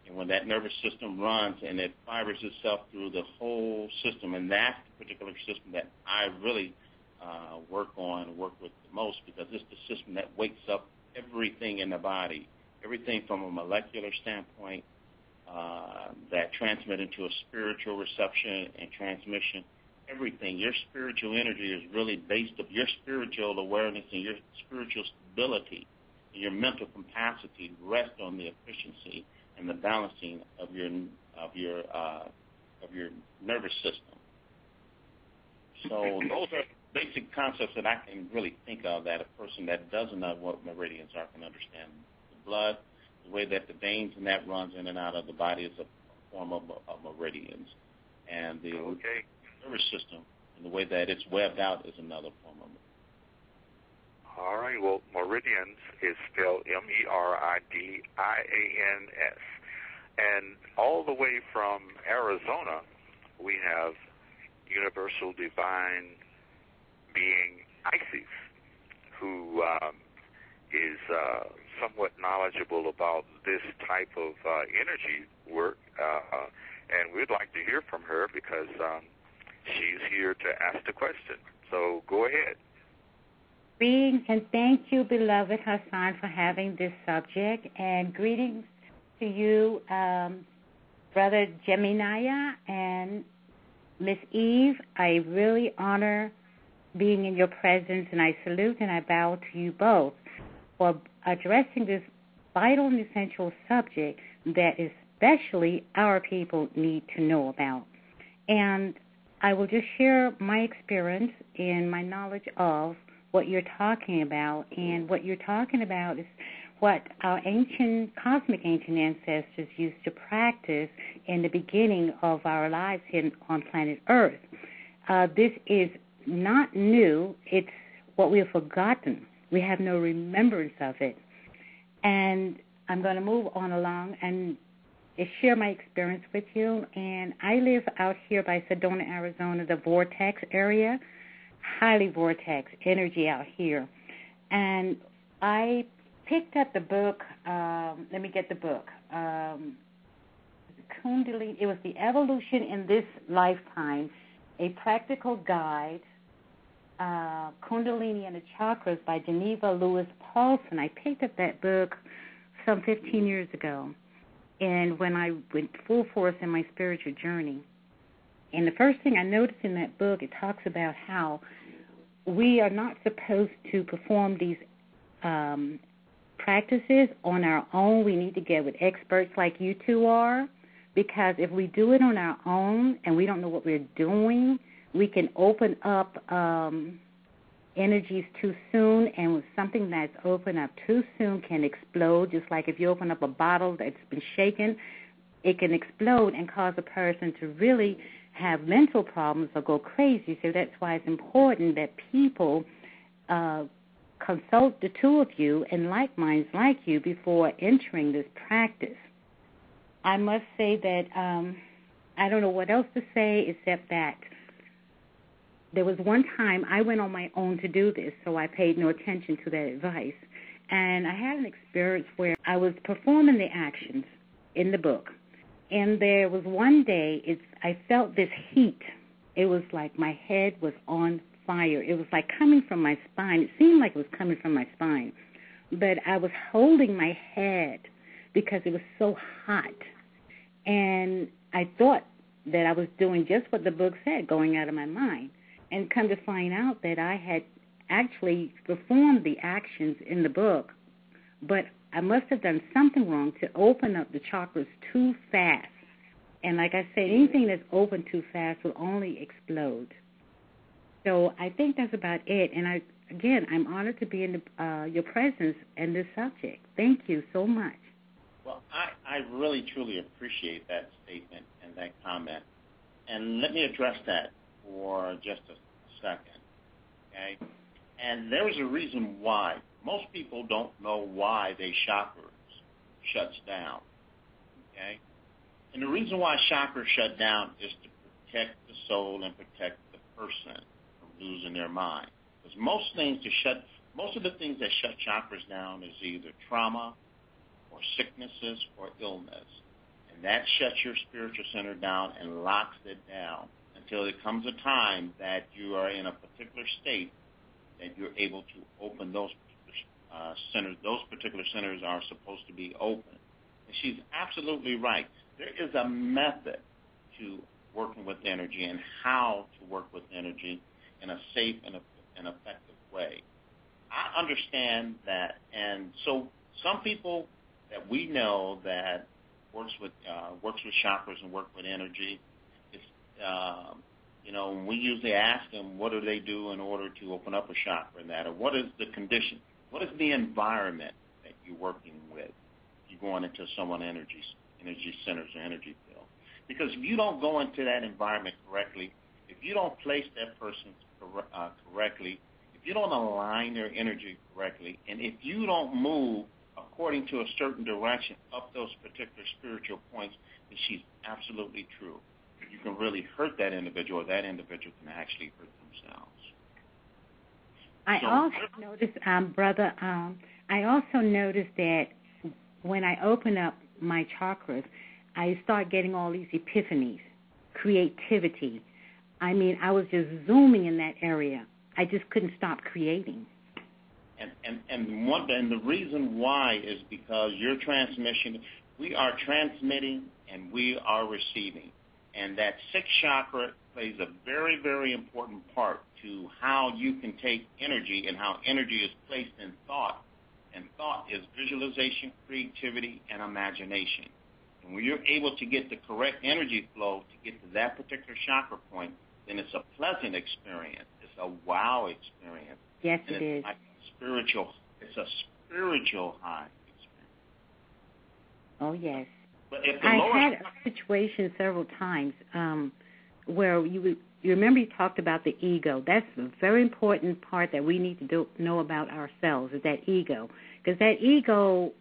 And when that nervous system runs and it fibers itself through the whole system, and that's the particular system that I really work with the most, because it's the system that wakes up everything in the body, everything from a molecular standpoint that transmit into a spiritual reception and transmission. Everything, your spiritual energy is really based on your spiritual awareness, and your spiritual stability your mental capacity rest on the efficiency and the balancing of your nervous system. So those are basic concepts that I can really think of that a person that doesn't know what meridians are can understand. The blood, the way that the veins and that runs in and out of the body is a form of meridians. And the nervous system and the way that it's webbed out is another form of meridians. All right. Well, meridians is spelled MERIDIANS. And all the way from Arizona, we have Universal Divine Being Isis, who is somewhat knowledgeable about this type of energy work. And we'd like to hear from her because she's here to ask the question. So go ahead. Greetings, and thank you, beloved HASSAN, for having this subject. And greetings to you, Brother Gemini and Miss Eve. I really honor being in your presence, and I salute and I bow to you both for addressing this vital and essential subject that especially our people need to know about. And I will just share my experience and my knowledge of what you're talking about. And what you're talking about is what our cosmic ancient ancestors used to practice in the beginning of our lives here on planet Earth. This is not new. It's what we have forgotten. We have no remembrance of it. And I'm going to move on along and share my experience with you. And I live out here by Sedona, Arizona, the vortex area, highly vortex energy out here. And I picked up the book, let me get the book, Kundalini. It was The Evolution in This Lifetime, a Practical Guide, Kundalini and the Chakras by Geneva Lewis Paulson. I picked up that book some 15 years ago, and when I went full force in my spiritual journey. And the first thing I noticed in that book, it talks about how we are not supposed to perform these practices on our own. We need to get with experts like you two are, because if we do it on our own and we don't know what we're doing, we can open up energies too soon, and something that's opened up too soon can explode, just like if you open up a bottle that's been shaken, it can explode and cause a person to really have mental problems or go crazy. So that's why it's important that people consult the two of you and like minds like you before entering this practice. I must say that I don't know what else to say except that there was one time I went on my own to do this, so I paid no attention to that advice. And I had an experience where I was performing the actions in the book. And there was one day I felt this heat. It was like my head was on fire. It was like coming from my spine. It seemed like it was coming from my spine. But I was holding my head because it was so hot. And I thought that I was doing just what the book said, going out of my mind. And come to find out that I had actually performed the actions in the book, but I must have done something wrong to open up the chakras too fast. And like I said, anything that's open too fast will only explode. So I think that's about it. And I'm honored to be in your presence and this subject. Thank you so much. Well, I really, truly appreciate that statement and that comment. And let me address that for just a second, okay? And there's a reason why. Most people don't know why their chakras shuts down, okay? And the reason why chakras shut down is to protect the soul and protect the person from losing their mind. Because most of the things that shut chakras down is either trauma or sicknesses or illness. And that shuts your spiritual center down and locks it down until it comes a time that you are in a particular state that you're able to open those centers. Those particular centers are supposed to be open. And she's absolutely right. There is a method to working with energy and how to work with energy in a safe and effective way. understand that. And so some people that we know that works with chakras and work with energy, it's, when we usually ask them what do they do in order to open up a chakra and that, or what is the condition, what is the environment that you're working with, you're going into someone's energy centers or energy field. Because if you don't go into that environment correctly, if you don't place that person correctly, if you don't align their energy correctly, and if you don't move according to a certain direction up those particular spiritual points, then she's absolutely true. You can really hurt that individual, or that individual can actually hurt themselves. I also noticed, brother, I also noticed that when I open up my chakras, I start getting all these epiphanies, creativity. I mean, I was just zooming in that area. I just couldn't stop creating. And the reason why is because your transmission, we are transmitting and we are receiving. And that sixth chakra plays a very, very important part to how you can take energy and how energy is placed in thought. And thought is visualization, creativity, and imagination. And when you're able to get the correct energy flow to get to that particular chakra point, then it's a pleasant experience. It's a wow experience. Yes, it is. It's a spiritual high experience. Oh, yes. But if the I had a situation several times where you remember you talked about the ego. That's a very important part that we need to know about ourselves, is that ego. Because that ego,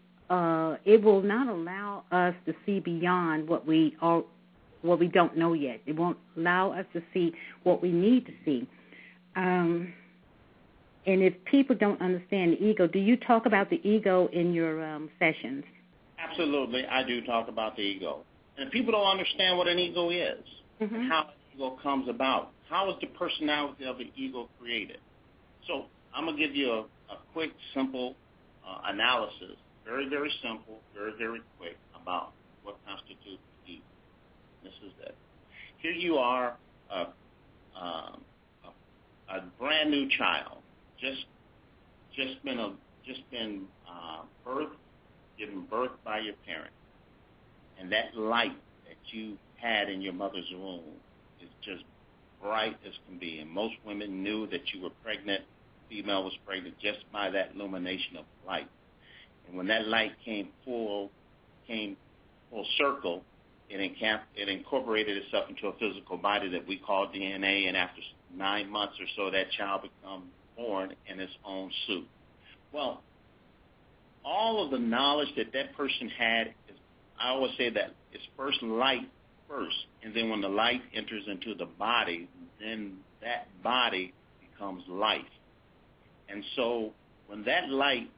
it will not allow us to see beyond what we don't know yet. It won't allow us to see what we need to see. And if people don't understand the ego, do you talk about the ego in your sessions? Absolutely, I do talk about the ego. And if people don't understand what an ego is, mm-hmm. how an ego comes about, how is the personality of the ego created? So I'm going to give you a quick, simple analysis, very, very simple, very, very quick, about what constitutes the ego. This is that. Here you are, a brand new child, just been given birth by your parent, and that light that you had in your mother's womb is just bright as can be. And most women knew that you were pregnant, female was pregnant, just by that illumination of light. And when that light came full circle, it incorporated itself into a physical body that we call DNA, and after 9 months or so, that child becomes born in its own suit. Well, all of the knowledge that person had, I always say that it's first light first, and then when the light enters into the body, then that body becomes life. And so when that light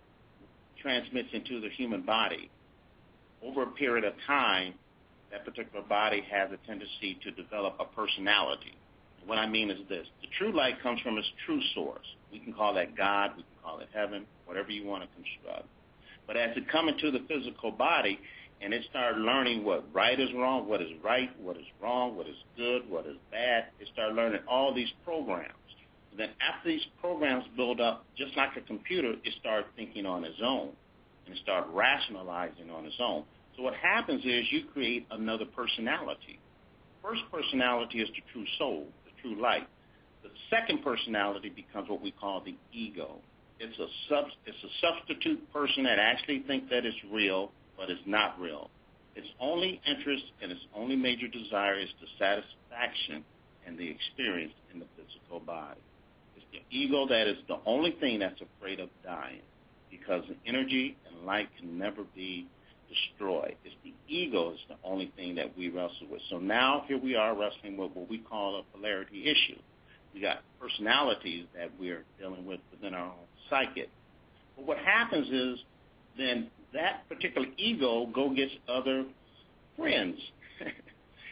transmits into the human body, over a period of time, that particular body has a tendency to develop a personality. What I mean is this. The true light comes from its true source. We can call that God, we can call it heaven, whatever you want to construct. But as it comes into the physical body and it started learning what right is wrong, what is right, what is wrong, what is good, what is bad, it started learning all these programs. And then after these programs build up, just like a computer, it started thinking on its own and it started rationalizing on its own. So what happens is you create another personality. First personality is the true soul, the true light. The second personality becomes what we call the ego. It's a substitute person that actually thinks that it's real, but it's not real. Its only interest and its only major desire is the satisfaction and the experience in the physical body. It's the ego that is the only thing that's afraid of dying, because energy and light can never be destroyed. It's the ego is the only thing that we wrestle with. So now here we are wrestling with what we call a polarity issue. We got personalities that we're dealing with within our own psychic. But what happens is then that particular ego gets other friends.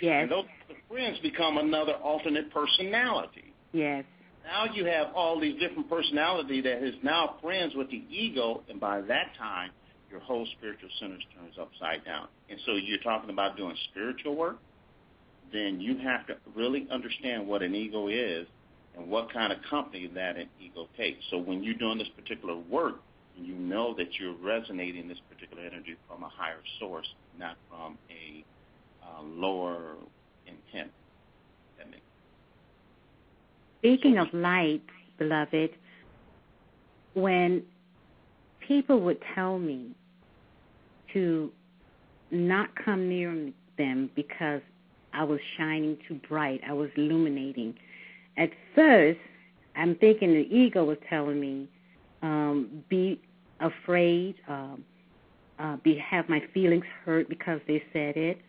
Yes. And those friends become another alternate personality. Yes. Now you have all these different personalities that is now friends with the ego, and by that time, your whole spiritual center turns upside down. And so you're talking about doing spiritual work, then you have to really understand what an ego is and what kind of company that an ego takes. So when you're doing this particular work, you know that you're resonating this particular energy from a higher source, not from a lower intent. Speaking of light, beloved, when people would tell me to not come near them because I was shining too bright, I was illuminating, at first I'm thinking the ego was telling me, be afraid, have my feelings hurt because they said it.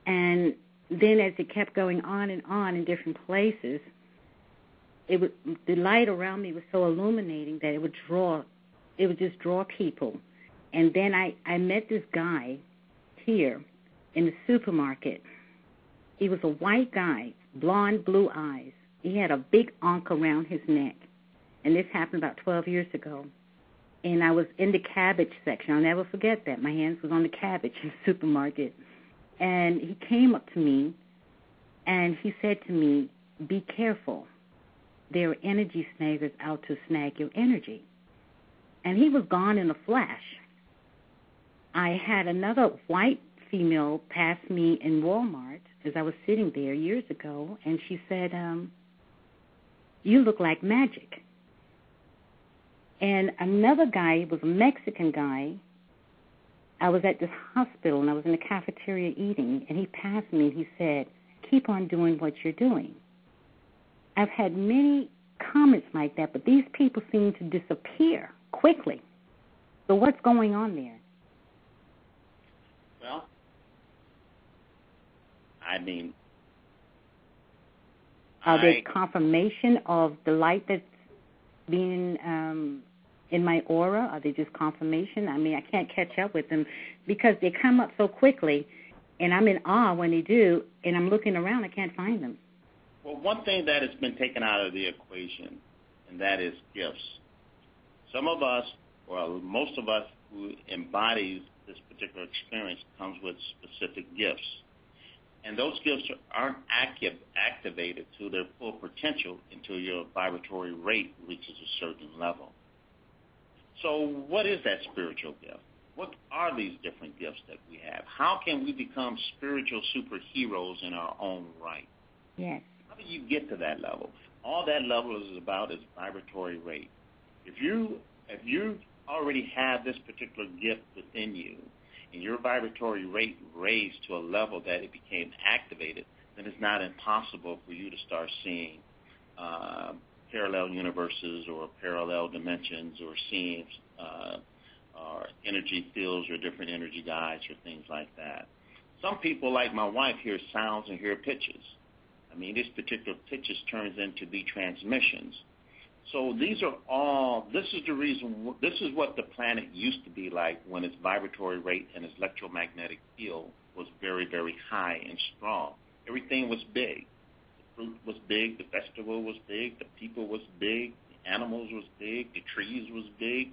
And then as it kept going on in different places, the light around me was so illuminating that it would just draw people. And then I met this guy here in the supermarket. He was a white guy, blonde, blue eyes. He had a big ankh around his neck. And this happened about 12 years ago. And I was in the cabbage section. I'll never forget that. My hands was on the cabbage in the supermarket. And he came up to me, and he said to me, be careful. There are energy snaggers out to snag your energy. And he was gone in a flash. I had another white female pass me in Walmart as I was sitting there years ago, and she said, you look like magic. And another guy, was a Mexican guy, I was at this hospital, and I was in the cafeteria eating, and he passed me, and he said, keep on doing what you're doing. I've had many comments like that, but these people seem to disappear quickly. So what's going on there? Well, I mean, are there confirmation of the light that's being in my aura? Are they just confirmation? I mean, I can't catch up with them because they come up so quickly, and I'm in awe when they do, and I'm looking around, I can't find them. Well, one thing that has been taken out of the equation, and that is gifts. Some of us, or most of us who embodies this particular experience comes with specific gifts. And those gifts aren't activated to their full potential until your vibratory rate reaches a certain level. So what is that spiritual gift? What are these different gifts that we have? How can we become spiritual superheroes in our own right? Yes. How do you get to that level? All that level is about is vibratory rate. If you already have this particular gift within you, and your vibratory rate raised to a level that it became activated, then it's not impossible for you to start seeing parallel universes or parallel dimensions, or seeing or energy fields or different energy guides or things like that. Some people, like my wife, hear sounds and hear pitches. I mean, this particular pitches turns into the transmissions. So these are all, this is the reason, this is what the planet used to be like when its vibratory rate and its electromagnetic field was very, very high and strong. Everything was big. The fruit was big, the vegetable was big, the people was big, the animals was big, the trees was big,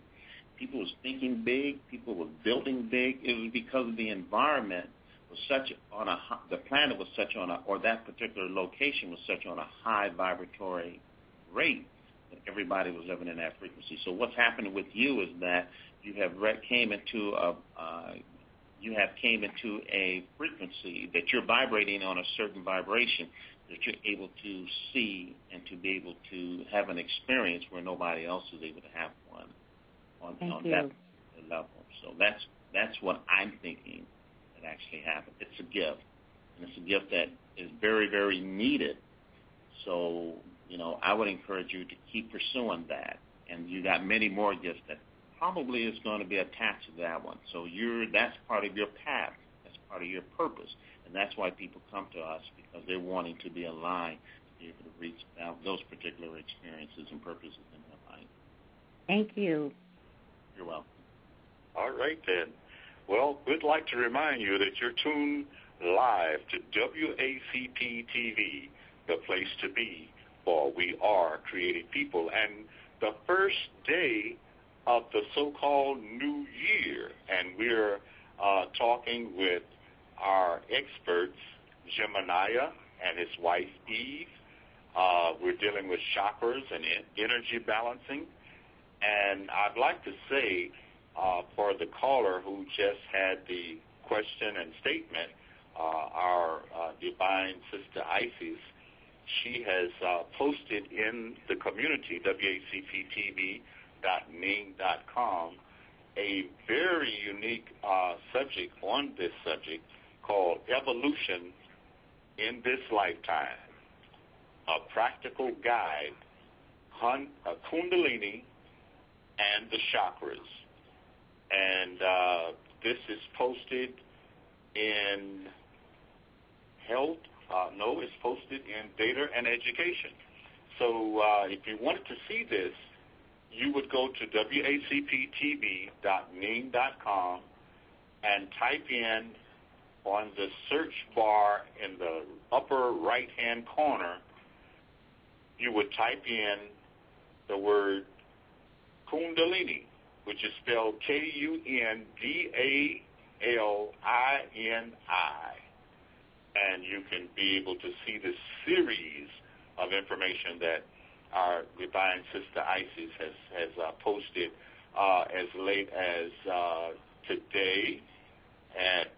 people was thinking big, people were building big. It was because the environment was such on a, the planet was such on a, or that particular location was such on a high vibratory rate, everybody was living in that frequency. So what's happening with you is that you have came into a frequency that you're vibrating on a certain vibration that you're able to see and to be able to have an experience where nobody else is able to have one on that level. So that's what I'm thinking that actually happened. It's a gift, and it's a gift that is very, very needed. So, you know, I would encourage you to keep pursuing that. And you got many more gifts that probably is going to be attached to that one. So that's part of your path. That's part of your purpose. And that's why people come to us, because they're wanting to be aligned to be able to reach out those particular experiences and purposes in their life. Thank you. You're welcome. All right, then. Well, we'd like to remind you that you're tuned live to WACPtv, the place to be, for we are creative people. And the first day of the so-called new year, and we're talking with our experts, Jeminiah and his wife Eve, We're dealing with chakras and energy balancing. And I'd like to say for the caller who just had the question and statement, our divine sister Isis, she has posted in the community, WACPtv.ning.com, a very unique subject on this subject called Evolution in This Lifetime, a practical guide, Kundalini and the chakras. And this is posted in health. It's posted in data and education. So if you wanted to see this, you would go to WACPtv.ning.com and type in on the search bar in the upper right-hand corner, you would type in the word Kundalini, which is spelled Kundalini. And you can be able to see this series of information that our divine sister Isis has posted as late as today at,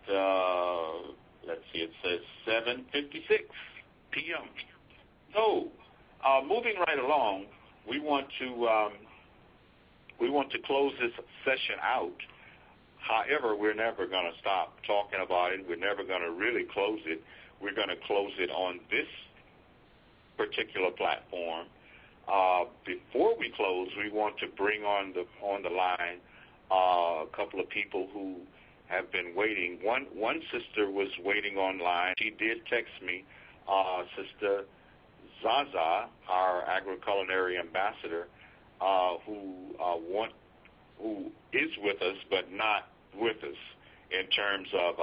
let's see, it says 7:56 p.m. So, moving right along, we want to close this session out. However, we're never going to stop talking about it. We're never going to really close it. We're going to close it on this particular platform. Before we close, we want to bring on the line a couple of people who have been waiting. One sister was waiting online. She did text me, Sister Zaza, our agri-culinary ambassador, who is with us but not with us in terms of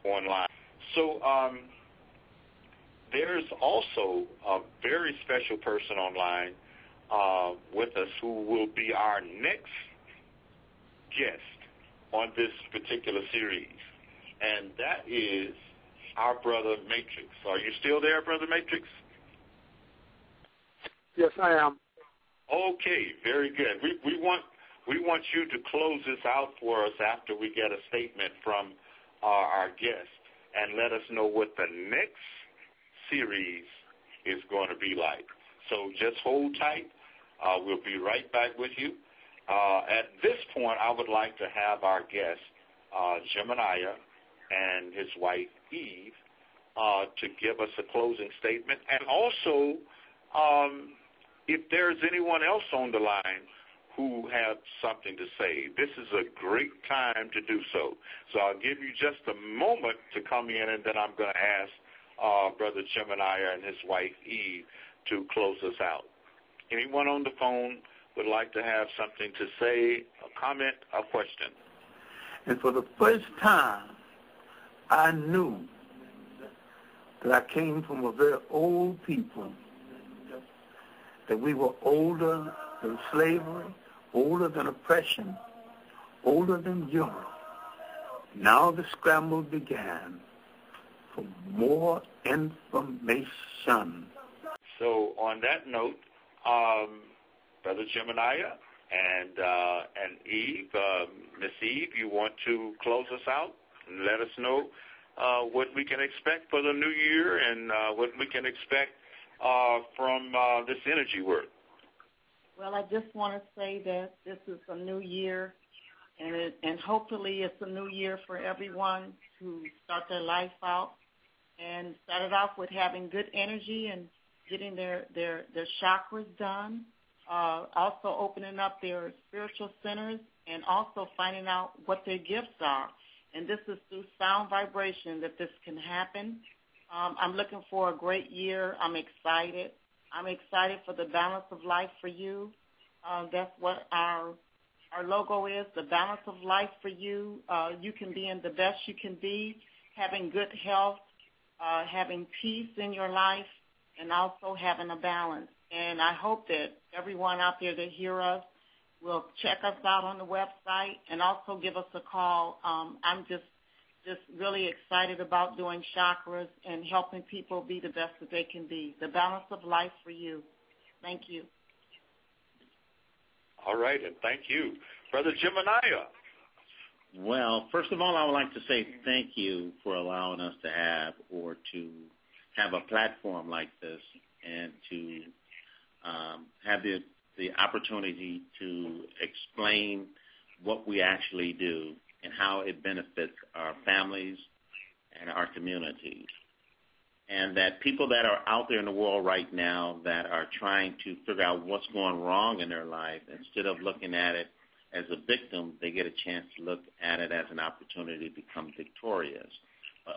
online. So there's also a very special person online with us who will be our next guest on this particular series, and that is our brother Matrix. Are you still there, Brother Matrix? Yes, I am. Okay, very good. We want you to close this out for us after we get a statement from our guest and let us know what the next series is going to be like. So just hold tight. We'll be right back with you. At this point, I would like to have our guest, Jeminiah, and his wife, Eve, to give us a closing statement. And also, if there's anyone else on the line who have something to say, this is a great time to do so. So I'll give you just a moment to come in, and then I'm going to ask Brother Jeminiah and his wife, Eve, to close us out. Anyone on the phone would like to have something to say, a comment, a question? And for the first time, I knew that I came from a very old people, that we were older than slavery, older than oppression, older than Europe. Now the scramble began for more information. So on that note, Brother Jeminiah and Eve, Miss Eve, you want to close us out and let us know what we can expect for the new year and what we can expect from this energy work? Well, I just want to say that this is a new year, and hopefully it's a new year for everyone to start their life out and start it off with having good energy and getting their chakras done, also opening up their spiritual centers, and also finding out what their gifts are. And this is through sound vibration that this can happen. I'm looking for a great year. I'm excited. I'm excited for the balance of life for you. That's what our logo is, the balance of life for you. You can be in the best you can be, having good health, having peace in your life, and also having a balance. And I hope that everyone out there that hear us will check us out on the website and also give us a call. I'm just just really excited about doing chakras and helping people be the best that they can be. The balance of life for you. Thank you. All right, and thank you. Brother Jeminiah. Well, first of all, I would like to say thank you for allowing us to have a platform like this and to have the opportunity to explain what we actually do and how it benefits our families and our communities. And that people that are out there in the world right now that are trying to figure out what's going wrong in their life, instead of looking at it as a victim, they get a chance to look at it as an opportunity to become victorious,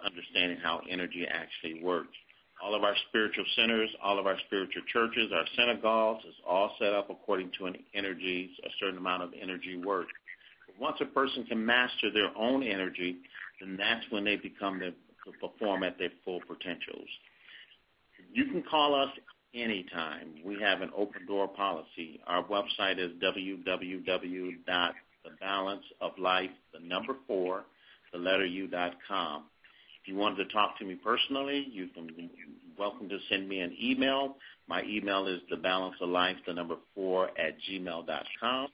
understanding how energy actually works. All of our spiritual centers, all of our spiritual churches, our synagogues is all set up according to a certain amount of energy work. But once a person can master their own energy, then that's when they become to perform at their full potentials. You can call us anytime. We have an open door policy. Our website is www.thebalanceoflife4u.com. If you wanted to talk to me personally, you can welcome to send me an email. My email is thebalanceoflife4@gmail.com.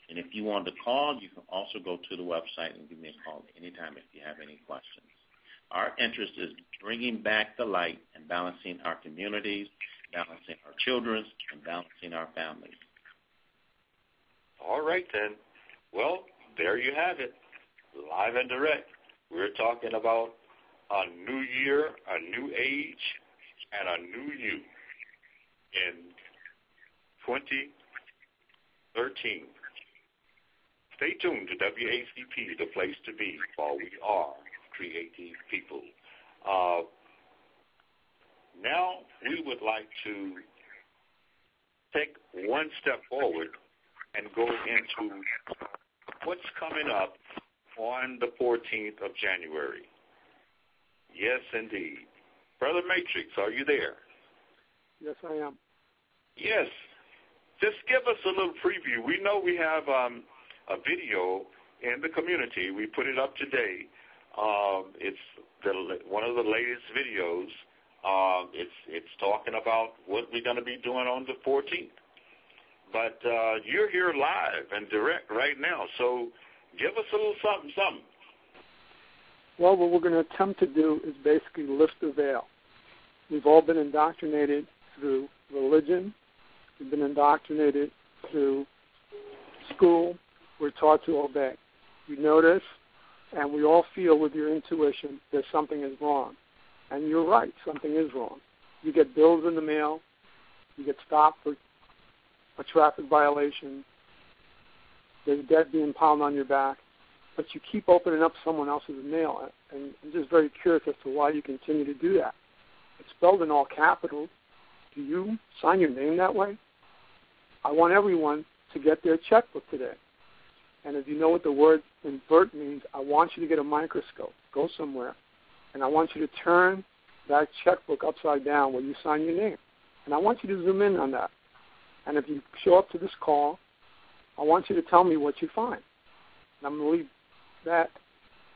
And if you want to call, you can also go to the website and give me a call anytime if you have any questions. Our interest is bringing back the light and balancing our communities, balancing our children, and balancing our families. All right, then. Well, there you have it, live and direct. We're talking about a new year, a new age, and a new you in 2013. Stay tuned to WACP, the place to be, for we are creative people. Now we would like to take one step forward and go into what's coming up on the 14th of January. Yes, indeed. Brother Matrix, are you there? Yes, I am. Yes. Just give us a little preview. We know we have a video in the community. We put it up today. It's one of the latest videos. It's talking about what we're going to be doing on the 14th. But you're here live and direct right now, so give us a little something. Well, what we're going to attempt to do is basically lift the veil. We've all been indoctrinated through religion. We've been indoctrinated through school. We're taught to obey. You notice, and we all feel with your intuition that something is wrong. And you're right, something is wrong. You get bills in the mail. You get stopped for a traffic violation. There's debt being piled on your back. But you keep opening up someone else's mail. And I'm just very curious as to why you continue to do that. It's spelled in all capitals. Do you sign your name that way? I want everyone to get their checkbook today. And if you know what the word invert means, I want you to get a microscope. Go somewhere. And I want you to turn that checkbook upside down where you sign your name. And I want you to zoom in on that. And if you show up to this call, I want you to tell me what you find. And I'm going to leave that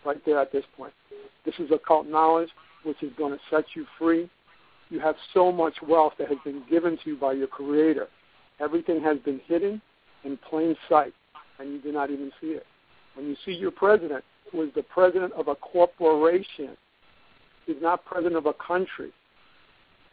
right there at this point. This is occult knowledge, which is going to set you free. You have so much wealth that has been given to you by your Creator. Everything has been hidden in plain sight, and you do not even see it. When you see your president, who is the president of a corporation, he's not president of a country.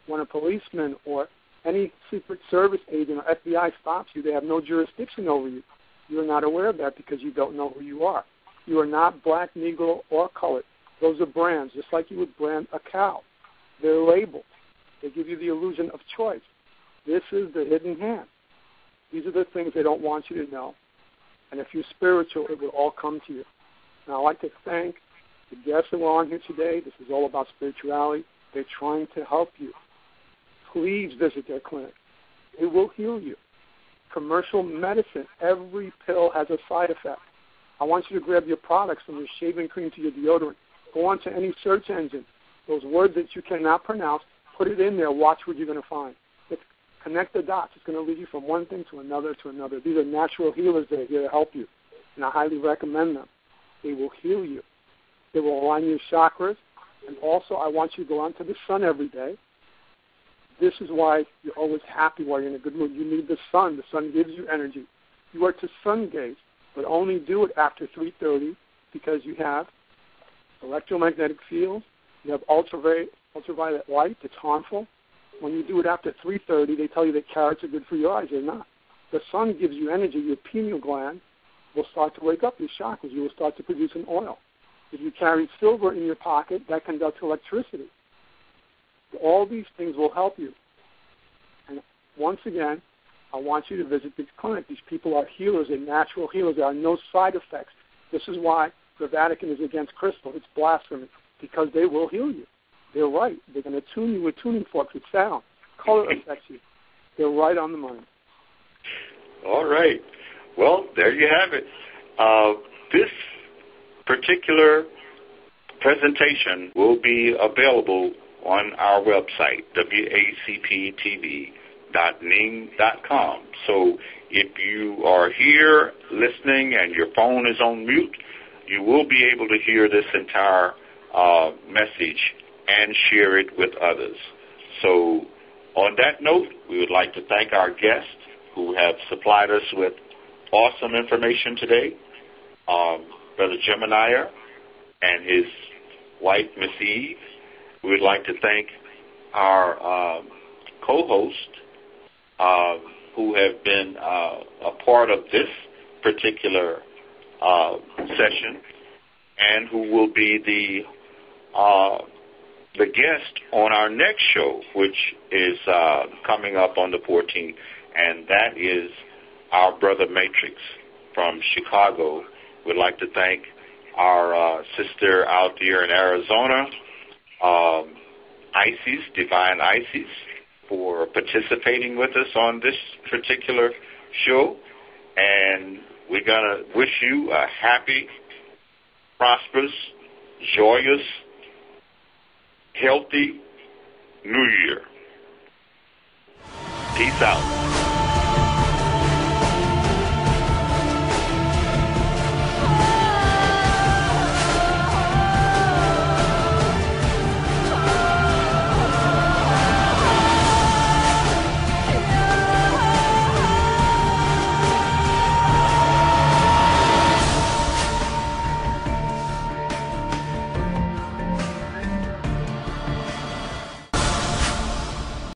When a policeman or any Secret Service agent or FBI stops you, they have no jurisdiction over you. You are not aware of that because you don't know who you are. You are not black, Negro, or colored. Those are brands, just like you would brand a cow. They're labeled. They give you the illusion of choice. This is the hidden hand. These are the things they don't want you to know. And if you're spiritual, it will all come to you. And I'd like to thank the guests that were on here today. This is all about spirituality. They're trying to help you. Please visit their clinic. It will heal you. Commercial medicine, every pill has a side effect. I want you to grab your products from your shaving cream to your deodorant. Go on to any search engine. Those words that you cannot pronounce, put it in there. Watch what you're going to find. Connect the dots. It's going to lead you from one thing to another to another. These are natural healers that are here to help you, and I highly recommend them. They will heal you. It will align your chakras. And also, I want you to go onto the sun every day. This is why you're always happy, while you're in a good mood. You need the sun. The sun gives you energy. You are to sun gaze, but only do it after 3:30 because you have electromagnetic fields. You have ultraviolet light that's harmful. When you do it after 3:30, they tell you that carrots are good for your eyes. They're not. The sun gives you energy. Your pineal gland will start to wake up your chakras. You will start to produce an oil. If you carry silver in your pocket, that conducts electricity. All these things will help you. And once again, I want you to visit this clinic. These people are healers. They're natural healers. There are no side effects. This is why the Vatican is against crystal. It's blasphemy, because they will heal you. They're right. They're going to tune you with tuning forks with sound. Color affects you. They're right on the money. All right. Well, there you have it. This particular presentation will be available on our website, WACPtv.ning.com. So if you are here listening and your phone is on mute, you will be able to hear this entire message and share it with others. So on that note, we would like to thank our guests who have supplied us with awesome information today, Brother Gemini and his wife, Miss Eve. We would like to thank our co-host who have been a part of this particular session and who will be the guest on our next show, which is coming up on the 14th, and that is our brother Matrix from Chicago. We'd like to thank our sister out there in Arizona, Isis, Divine Isis, for participating with us on this particular show. And we're going to wish you a happy, prosperous, joyous, healthy New Year. Peace out.